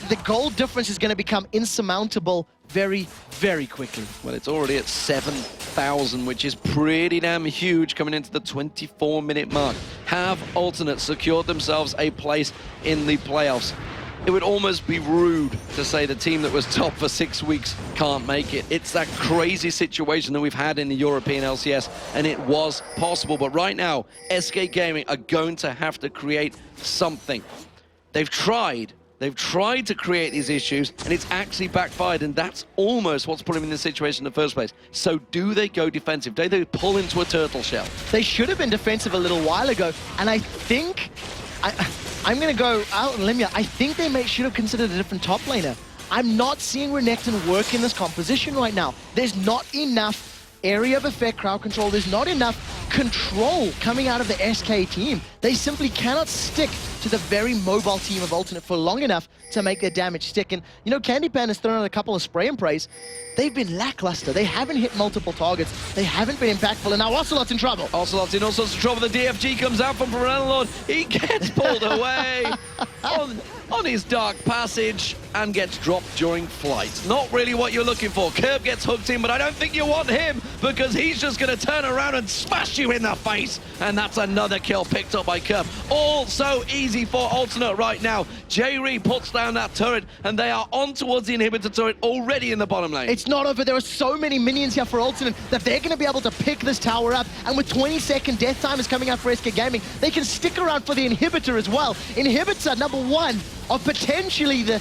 the gold difference is going to become insurmountable very, very quickly. Well, it's already at 7,000, which is pretty damn huge coming into the 24-minute mark. Have Alternate secured themselves a place in the playoffs? It would almost be rude to say the team that was top for 6 weeks can't make it. It's that crazy situation that we've had in the European LCS, and it was possible. But right now, SK Gaming are going to have to create something. They've tried to create these issues, and it's actually backfired, and that's almost what's put them in this situation in the first place. So do they go defensive? Do they pull into a turtle shell? They should have been defensive a little while ago, and I think... I'm going to go out on limb here. I think they should have considered a different top laner. I'm not seeing Renekton work in this composition right now. There's not enough area of effect crowd control. There's not enough control coming out of the SK team. They simply cannot stick to the very mobile team of Alternate for long enough to make their damage stick. And, you know, Candy Pan has thrown out a couple of spray and prays. They've been lackluster. They haven't hit multiple targets. They haven't been impactful, and now Ocelot's in trouble. Ocelot's in all sorts of trouble. The DFG comes out from Ferranlord. He gets pulled away on his dark passage. and gets dropped during flight. Not really what you're looking for. Curb gets hooked in, but I don't think you want him because he's just going to turn around and smash you in the face. And that's another kill picked up by Curb. All so easy for Alternate right now. J-Ree puts down that turret, and they are on towards the inhibitor turret already in the bottom lane. It's not over. There are so many minions here for Alternate that they're going to be able to pick this tower up. And with 20-second death time is coming out for SK Gaming, they can stick around for the inhibitor as well. Inhibitor #1 of potentially the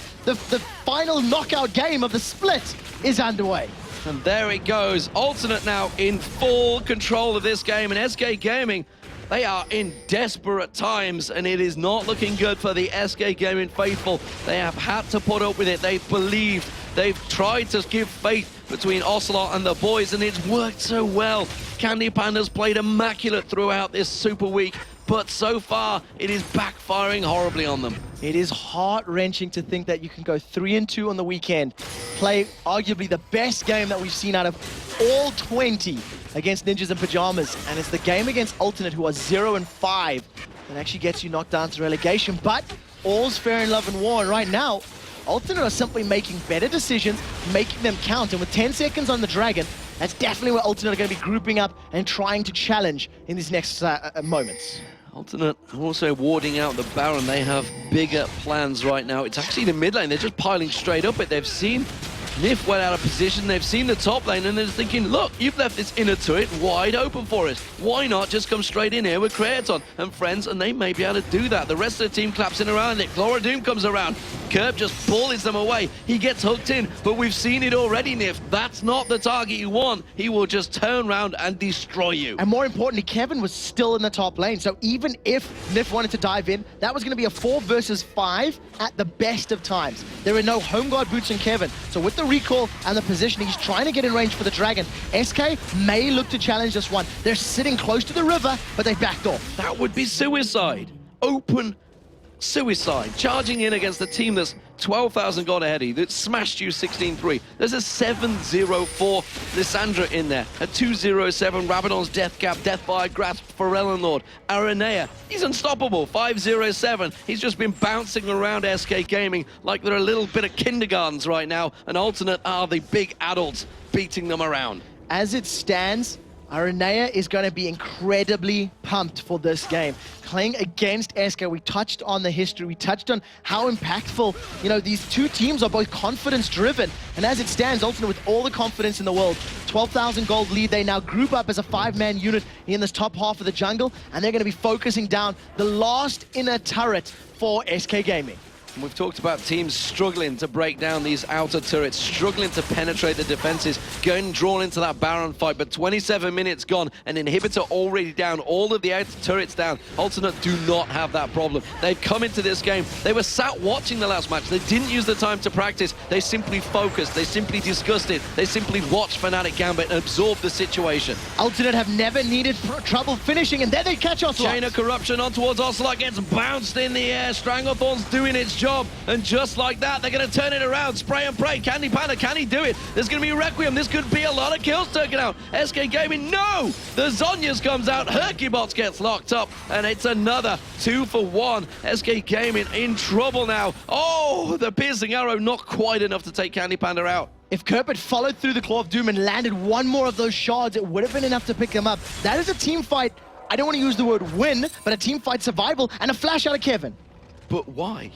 final knockout game of the split is underway. And there it goes. Alternate now in full control of this game, and SK Gaming, they are in desperate times, and it is not looking good for the SK Gaming faithful. They have had to put up with it. They've believed. They've tried to give faith between Ocelot and the boys, and it's worked so well. Candy Panda's played immaculate throughout this Super Week, but so far, it is backfiring horribly on them. It is heart-wrenching to think that you can go 3-2 on the weekend, play arguably the best game that we've seen out of all 20 against Ninjas in Pajamas, and it's the game against Alternate, who are 0-5, that actually gets you knocked down to relegation. But all's fair in love and war, and right now, Alternate are simply making better decisions, making them count, and with 10 seconds on the Dragon, that's definitely where Alternate are going to be grouping up and trying to challenge in these next moments. Alternate also warding out the Baron. They have bigger plans right now. It's actually the mid lane. They're just piling straight up it. They've seen Nif well out of position. They've seen the top lane, and they're thinking, look, you've left this inner turret wide open for us. Why not just come straight in here with Creaton and friends, and they may be able to do that. The rest of the team claps in around it. Glora Doom comes around. Curb just bullies them away. He gets hooked in, but we've seen it already, Nif. That's not the target you want. He will just turn around and destroy you. And more importantly, Kevin was still in the top lane, so even if Nif wanted to dive in, that was going to be a 4 versus 5 at the best of times. There are no home guard boots on Kevin, so with the recall and the positioning, he's trying to get in range for the Dragon. SK may look to challenge this one. They're sitting close to the river, but they backed off. That would be suicide. Open suicide. Charging in against a team that's 12,000 gold ahead of you, that smashed you 16-3. There's a 7-0-4 Lissandra in there. A 2-0-7 Rabadon's Death Cap, Deathfire Grasp for Ellenlord. Aranea, he's unstoppable. 5-0-7. He's just been bouncing around SK Gaming like they're a little bit of kindergartens right now, and Alternate are the big adults beating them around. As it stands, Aranea is going to be incredibly pumped for this game. Playing against SK, we touched on the history, we touched on how impactful, you know, these two teams are both confidence-driven. And as it stands, Alternate with all the confidence in the world, 12,000 gold lead, they now group up as a 5-man unit in this top half of the jungle, and they're going to be focusing down the last inner turret for SK Gaming. And we've talked about teams struggling to break down these outer turrets, struggling to penetrate the defenses, getting drawn into that Baron fight, but 27 minutes gone, an inhibitor already down, all of the outer turrets down. Alternate do not have that problem. They've come into this game, they were sat watching the last match, they didn't use the time to practice, they simply focused, they simply discussed it, they simply watched Fnatic Gambit and absorbed the situation. Alternate have never needed trouble finishing, and then they catch Ocelot. Chain of Corruption on towards Ocelot, gets bounced in the air, Stranglethorn's doing its job, and just like that, they're going to turn it around. Spray and pray. Candy Panda, can he do it? There's going to be Requiem. This could be a lot of kills taken out. SK Gaming, no! The Zhonya's comes out. Hercubots gets locked up, and it's another 2 for 1. SK Gaming in trouble now. Oh, the piercing arrow, not quite enough to take Candy Panda out. If Kerp had followed through the Claw of Doom and landed one more of those shards, it would have been enough to pick them up. That is a team fight. I don't want to use the word win, but a team fight survival and a flash out of Kevin. But why?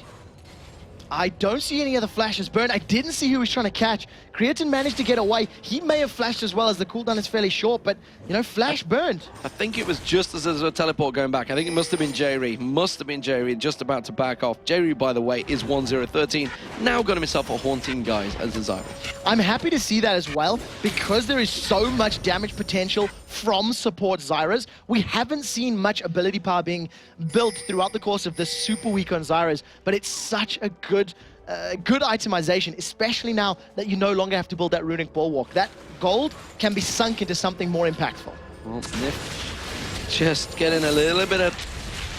I don't see any other flashes burned. I didn't see who he was trying to catch. Creatine managed to get away. He may have flashed as well, as the cooldown is fairly short, but, you know, flash burned. I think it was just as there was a teleport going back. I think it must have been J-Ree. Must have been J-Ree just about to back off. J-Ree, by the way, is 1-0-13. Now got himself a haunting guys as a Zyra. I'm happy to see that as well, because there is so much damage potential from support Zyras. We haven't seen much ability power being built throughout the course of this super week on Zyras, but it's such a good itemization, especially now that you no longer have to build that runic bulwark. That gold can be sunk into something more impactful. Well, Nif just getting a little bit of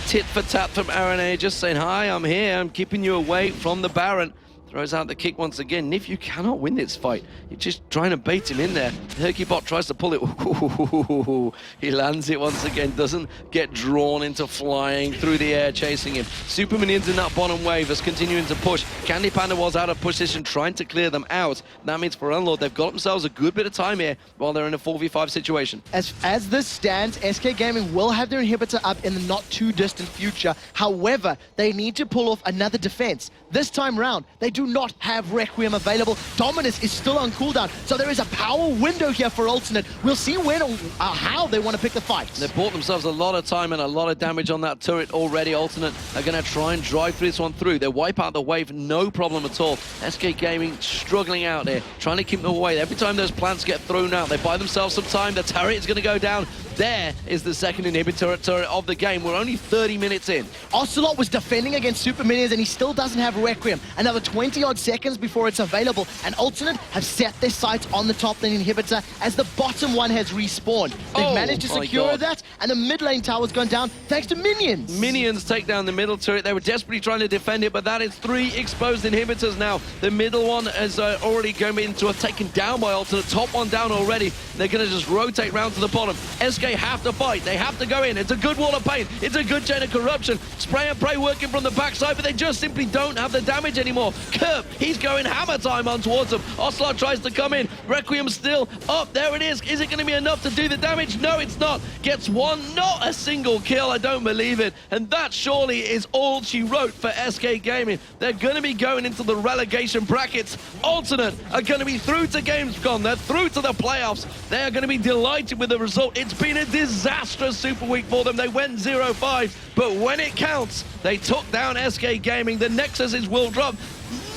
tit for tat from Aranea, just saying, hi, I'm here, I'm keeping you away from the Baron. Throws out the kick once again. Nif, you cannot win this fight. You're just trying to bait him in there. Herkybot tries to pull it. Ooh, he lands it once again. Doesn't get drawn into flying through the air, chasing him. Super Minions in that bottom wave is continuing to push. Candy Panda was out of position, trying to clear them out. That means for Unlord, they've got themselves a good bit of time here while they're in a 4v5 situation. As this stands, SK Gaming will have their inhibitor up in the not too distant future. However, they need to pull off another defense. This time round, they do not have Requiem available. Dominus is still on cooldown, so there is a power window here for Alternate. We'll see when or how they want to pick the fights. They've bought themselves a lot of time and a lot of damage on that turret already. Alternate are going to try and drive this one through. They wipe out the wave, no problem at all. SK Gaming struggling out there, trying to keep them away. Every time those plants get thrown out, they buy themselves some time. The turret is going to go down. There is the second inhibitor turret of the game. We're only 30 minutes in. Ocelot was defending against Super Minions and he still doesn't have Requiem. Another 20-odd seconds before it's available, and Alternate have set their sights on the top lane inhibitor as the bottom one has respawned. They've managed to secure that, and the mid lane tower's gone down thanks to Minions. Minions take down the middle turret. They were desperately trying to defend it, but that is 3 exposed inhibitors now. The middle one is already going into a taken down by Alternate. Top one down already. They're going to just rotate round to the bottom. SK have to fight. They have to go in. It's a good wall of pain. It's a good chain of corruption. Spray and pray working from the backside, but they just simply don't have the damage anymore. Kerp, he's going hammer time on towards them. Ocelot tries to come in. Requiem still up. There it is. Is it going to be enough to do the damage? No, it's not. Gets one. Not a single kill. I don't believe it. And that surely is all she wrote for SK Gaming. They're going to be going into the relegation brackets. Alternate are going to be through to Gamescom. They're through to the playoffs. They are going to be delighted with the result. It's been a disastrous Super Week for them. They went 0-5, but when it counts, they took down SK Gaming. The Nexuses will drop.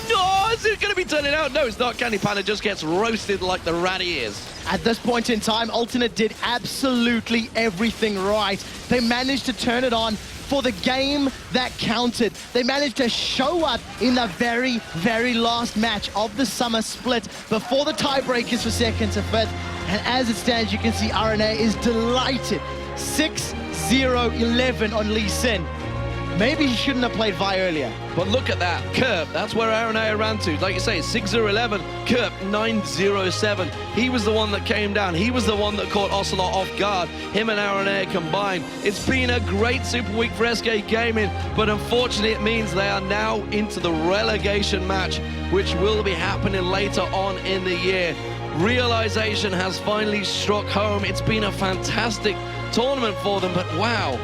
No, is it going to be turning out? No, it's not. Candy Panda just gets roasted like the rat he is. At this point in time, Alternate did absolutely everything right. They managed to turn it on for the game that counted. They managed to show up in the very, very last match of the summer split before the tiebreakers for second to fifth. And as it stands, you can see RNA is delighted. 6-0-11 on Lee Sin. Maybe he shouldn't have played Vi earlier. But look at that. Kerp, that's where RNA ran to. Like you say, 6-0-11. Kerp, 9-0-7. He was the one that came down. He was the one that caught Ocelot off guard. Him and RNA combined. It's been a great Super Week for SK Gaming, but unfortunately it means they are now into the relegation match, which will be happening later on in the year. Realization has finally struck home. It's been a fantastic tournament for them, but wow.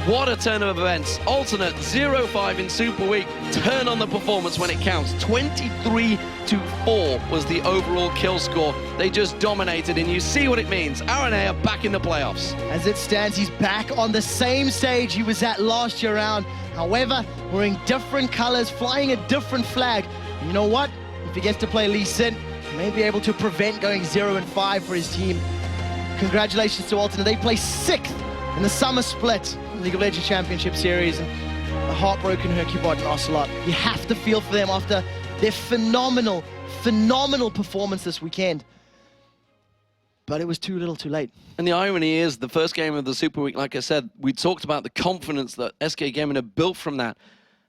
What a turn of events. Alternate 0-5 in Super Week. Turn on the performance when it counts. 23-4 was the overall kill score. They just dominated, and you see what it means. RNA are back in the playoffs. As it stands, he's back on the same stage he was at last year round. However, wearing different colors, flying a different flag. And you know what? If he gets to play Lee Sin, he may be able to prevent going 0-5 for his team. Congratulations to Alternate. They play 6th in the summer split. League of Legends Championship Series, and the heartbroken Hercubot and Ocelot. You have to feel for them after their phenomenal performance this weekend. But it was too little too late. And the irony is, the first game of the Super Week, like I said, we talked about the confidence that SK Gaming had built from that.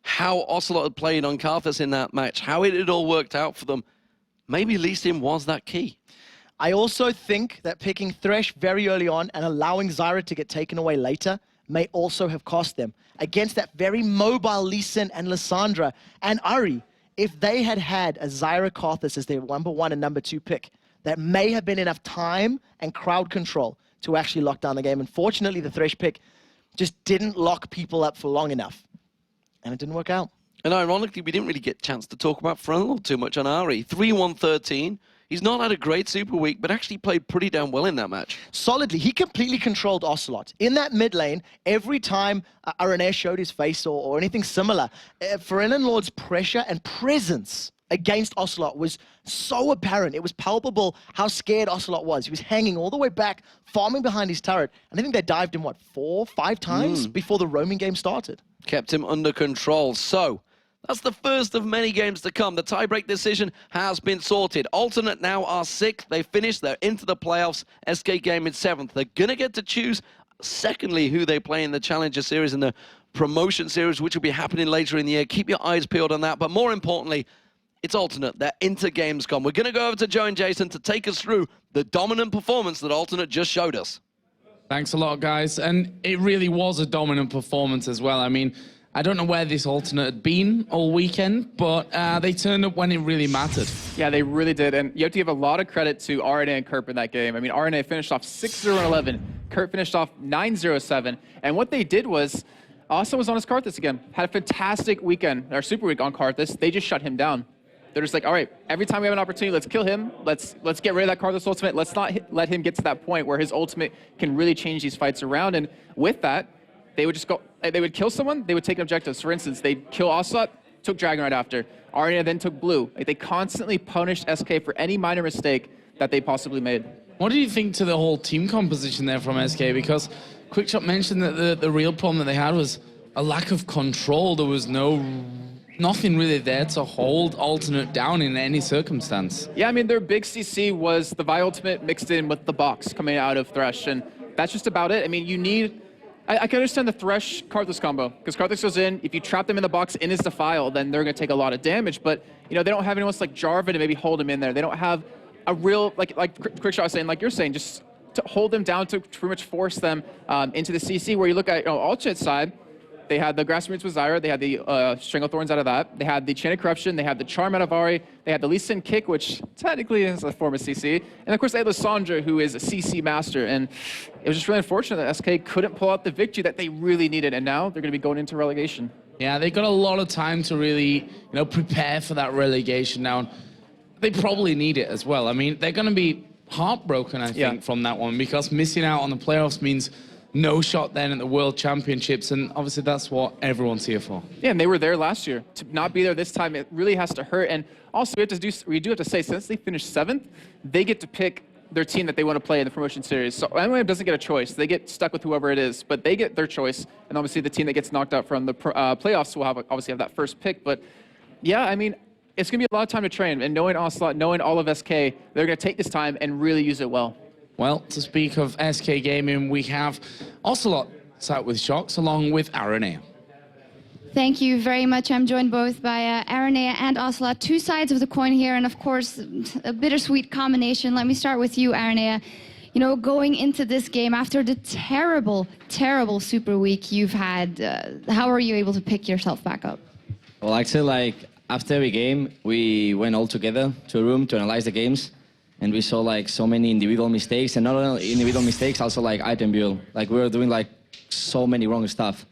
How Ocelot had played on Karthus in that match, how it had all worked out for them. Maybe Lee Sin was that key. I also think that picking Thresh very early on and allowing Zyra to get taken away later may also have cost them. Against that very mobile Lee Sin and Lissandra and Ari, if they had had a Zyra Karthus as their #1 and #2 pick, that may have been enough time and crowd control to actually lock down the game. Unfortunately, the Thresh pick just didn't lock people up for long enough, and it didn't work out. And ironically, we didn't really get a chance to talk about Frontal too much on Ari. 3-1-13. He's not had a great Super Week, but actually played pretty damn well in that match. Solidly. He completely controlled Ocelot. In that mid lane, every time RNA showed his face or anything similar, Ferenlin Lord's pressure and presence against Ocelot was so apparent. It was palpable how scared Ocelot was. He was hanging all the way back, farming behind his turret. And I think they dived him, what, 4, 5 times before the roaming game started? Kept him under control. So that's the first of many games to come. The tiebreak decision has been sorted. Alternate now are 6th. They finished. They're into the playoffs. SK Gaming 7th. They're going to get to choose, secondly, who they play in the Challenger Series and the Promotion Series, which will be happening later in the year. Keep your eyes peeled on that. But more importantly, it's Alternate. They're into Gamescom. We're going to go over to Joe and Jason to take us through the dominant performance that Alternate just showed us. Thanks a lot, guys. And it really was a dominant performance as well. I mean, I don't know where this Alternate had been all weekend, but they turned up when it really mattered. Yeah, they really did. And you have to give a lot of credit to RNA and Kerp in that game. I mean, RNA finished off 6-0-11. Kerp finished off 9-0-7. And what they did was, Asa was on his Karthus again. Had a fantastic weekend, or super week on Karthus. They just shut him down. They're just like, all right, every time we have an opportunity, let's kill him. Let's get rid of that Karthus ultimate. Let's not let him get to that point where his ultimate can really change these fights around. And with that, they would just go, they would kill someone, they would take objectives. For instance, they'd kill Aslat, took Dragon right after. Arena then took Blue. Like, they constantly punished SK for any minor mistake that they possibly made. What do you think to the whole team composition there from SK? Because Quickshot mentioned that the real problem that they had was a lack of control. There was nothing really there to hold Alternate down in any circumstance. Yeah, I mean, their big CC was the Vi ultimate mixed in with the box coming out of Thresh, and that's just about it. I mean, you need... I can understand the Thresh Karthus combo, because Karthus goes in, if you trap them in the box in his defile, then they're going to take a lot of damage, but, you know, they don't have anyone else like Jarvan to maybe hold him in there. They don't have a real, like Quickshot was saying, like you're saying, just to hold them down to pretty much force them into the CC, where you look at, you know, Alternate side, they had the Grass Roots with Zyra, they had the Strangle Thorns out of that, they had the Chain of Corruption, they had the Charm out of Ahri, they had the Lee Sin Kick, which technically is a form of CC, and of course they had Lissandra, who is a CC master, and it was just really unfortunate that SK couldn't pull out the victory that they really needed, and now they're going to be going into relegation. Yeah, they got a lot of time to really, you know, prepare for that relegation now. And they probably need it as well. I mean, they're going to be heartbroken, I think, from that one, because missing out on the playoffs means no shot then at the World Championships, and obviously that's what everyone's here for. Yeah, and they were there last year. To not be there this time, it really has to hurt. And also, we do have to say, since they finished 7th, they get to pick their team that they want to play in the promotion series. So MWM doesn't get a choice. They get stuck with whoever it is, but they get their choice. And obviously, the team that gets knocked out from the playoffs will obviously have that first pick. But yeah, I mean, it's going to be a lot of time to train. And knowing Ocelot, knowing all of SK, they're going to take this time and really use it well. Well, to speak of SK Gaming, we have Ocelot sat with Shocks along with Aranea. Thank you very much. I'm joined both by Aranea and Ocelot, two sides of the coin here, and of course, a bittersweet combination. Let me start with you, Aranea. You know, going into this game after the terrible, terrible super week you've had, how are you able to pick yourself back up? Well, actually, like, after every game, we went all together to a room to analyze the games. And we saw like so many individual mistakes, and not only individual mistakes, also like item build. Like we were doing like so many wrong stuff.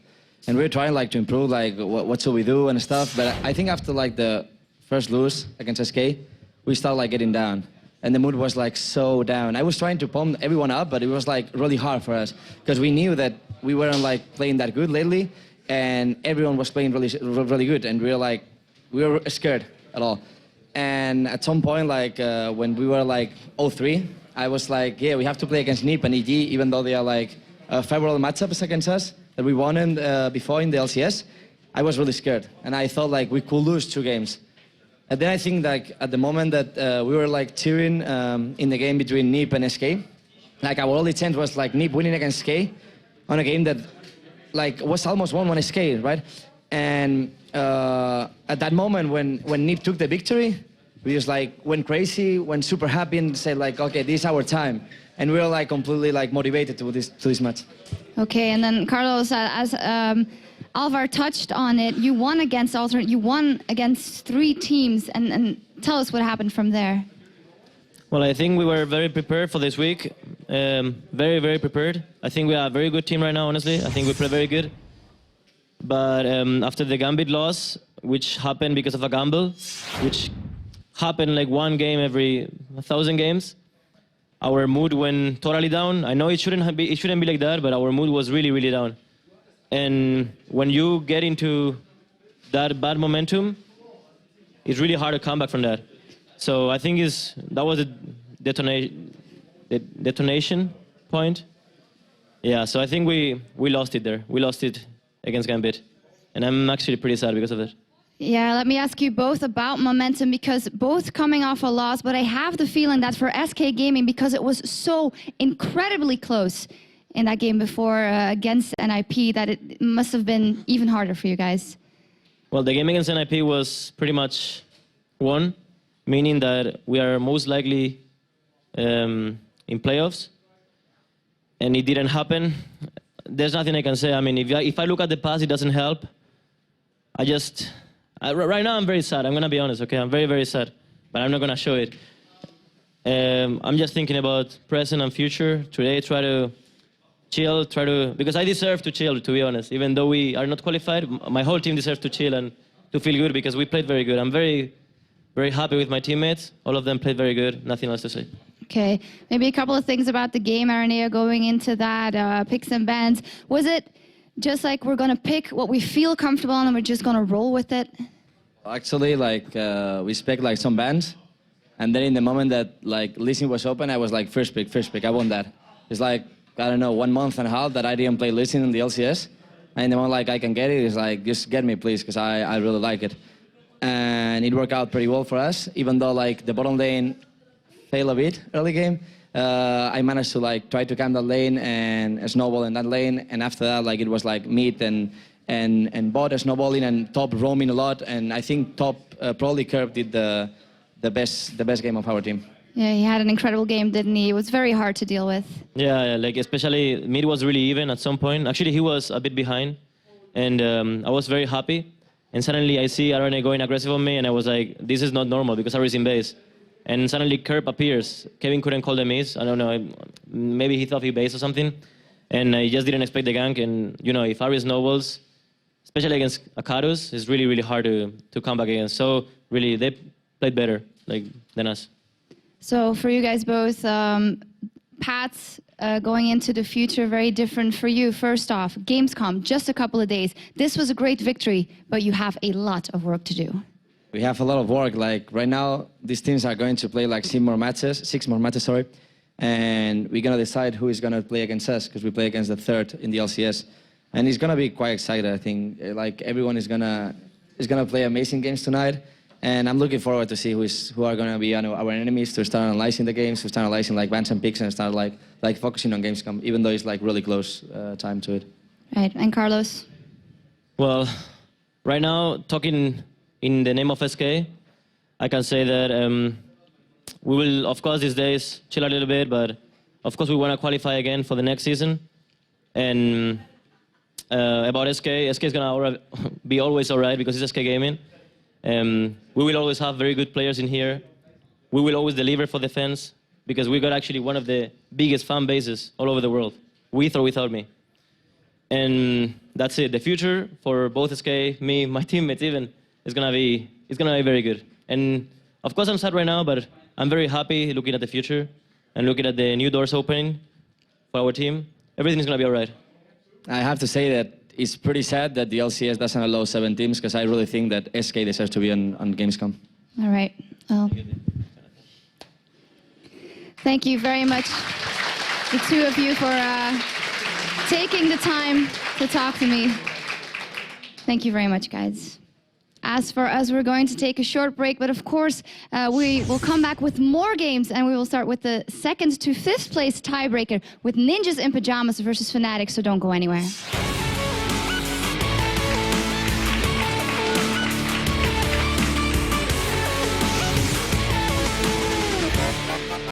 And we were trying like to improve like what should we do and stuff. But I think after like the first lose against SK, we started like getting down. And the mood was like so down. I was trying to pump everyone up, but it was like really hard for us. Because we knew that we weren't like playing that good lately, and everyone was playing really good. And we were scared at all. And at some point, like when we were like 0-3, I was like, yeah, we have to play against NiP and EG, even though they are like favorable matchups against us that we won in, before in the LCS. I was really scared, and I thought like we could lose 2 games. And then I think like at the moment that we were like cheering in the game between NiP and SK, like our only chance was like NiP winning against SK on a game that like was almost 1-1 SK, right? And at that moment when NiP took the victory, we just like went crazy, went super happy and said like, okay, this is our time. And we were like completely like motivated to this match. Okay, and then Carlos, as Alvar touched on it, you won against Alternate, you won against 3 teams, and tell us what happened from there. Well, I think we were very prepared for this week, very, very prepared. I think we are a very good team right now, honestly. I think we play very good. But after the Gambit loss, which happened because of a gamble, which happened like 1 game every 1,000 games, our mood went totally down. I know it shouldn't be like that, but our mood was really, really down. And when you get into that bad momentum, it's really hard to come back from that. So I think that was the detonation point. Yeah, so I think we lost it there. We lost it against Gambit. And I'm actually pretty sad because of it. Yeah, let me ask you both about momentum, because both coming off a loss, but I have the feeling that for SK Gaming, because it was so incredibly close in that game before against NIP, that it must have been even harder for you guys. Well, the game against NIP was pretty much won, meaning that we are most likely in playoffs. And it didn't happen. There's nothing I can say. I mean, if I look at the past, it doesn't help. Right now I'm very sad. I'm gonna be honest, okay? I'm very, very sad, but I'm not gonna show it. I'm just thinking about present and future. Today, try to chill, because I deserve to chill, to be honest. Even though we are not qualified, my whole team deserves to chill and to feel good because we played very good. I'm very, very happy with my teammates. All of them played very good. Nothing else to say. Okay, maybe a couple of things about the game, Aranea, going into that, picks and bans. Was it just like we're gonna pick what we feel comfortable and we're just gonna roll with it? Actually, like we spec like some bands, and then in the moment that like Lee was open, I was like first pick. I want that. It's like I don't know 1.5 months that I didn't play Lee in the LCS, and the moment like I can get it, it's like just get me please, because I really like it, and it worked out pretty well for us. Even though like the bottom lane failed a bit early game, I managed to like try to camp that lane and snowball in that lane, and after that like it was like mid and bot snowballing and top roaming a lot, and I think top probably Curb did the best game of our team. Yeah, he had an incredible game, didn't he? It was very hard to deal with. Yeah, like especially mid was really even at some point. Actually, he was a bit behind, and I was very happy. And suddenly I see Arane going aggressive on me, and I was like, this is not normal because I was in base. And suddenly Curb appears. Kevin couldn't call the miss. I don't know, maybe he thought he based or something. And I just didn't expect the gank. And you know, if Ari snowballs, especially against Akados, it's really, really hard to come back against. So really, they played better than us. So for you guys both, paths going into the future, very different for you. First off, Gamescom, just a couple of days. This was a great victory, but you have a lot of work to do. We have a lot of work. Like right now, these teams are going to play like 6 more matches, and we're gonna decide who is gonna play against us because we play against the third in the LCS, and it's gonna be quite exciting. I think like everyone is gonna play amazing games tonight, and I'm looking forward to see who are gonna be our enemies, to start analyzing the games, to start analyzing like bans and picks, and start like focusing on Gamescom, even though it's like really close time to it. Right, and Carlos? Well, right now, talking in the name of SK, I can say that we will, of course, these days chill a little bit, but of course we want to qualify again for the next season. And about SK is gonna be always alright because it's SK Gaming. We will always have very good players in here. We will always deliver for the fans because we got actually one of the biggest fan bases all over the world, with or without me. And that's it. The future for both SK, me, my teammates even, it's gonna be very good. And of course I'm sad right now, but I'm very happy looking at the future and looking at the new doors opening for our team. Everything is gonna be all right. I have to say that it's pretty sad that the LCS doesn't allow 7 teams because I really think that SK deserves to be on Gamescom. All right. Well, thank you very much, the two of you, for taking the time to talk to me. Thank you very much, guys. As for us, we're going to take a short break, but of course, we will come back with more games, and we will start with the 2nd to 5th place tiebreaker with Ninjas in Pajamas versus Fnatic, so don't go anywhere.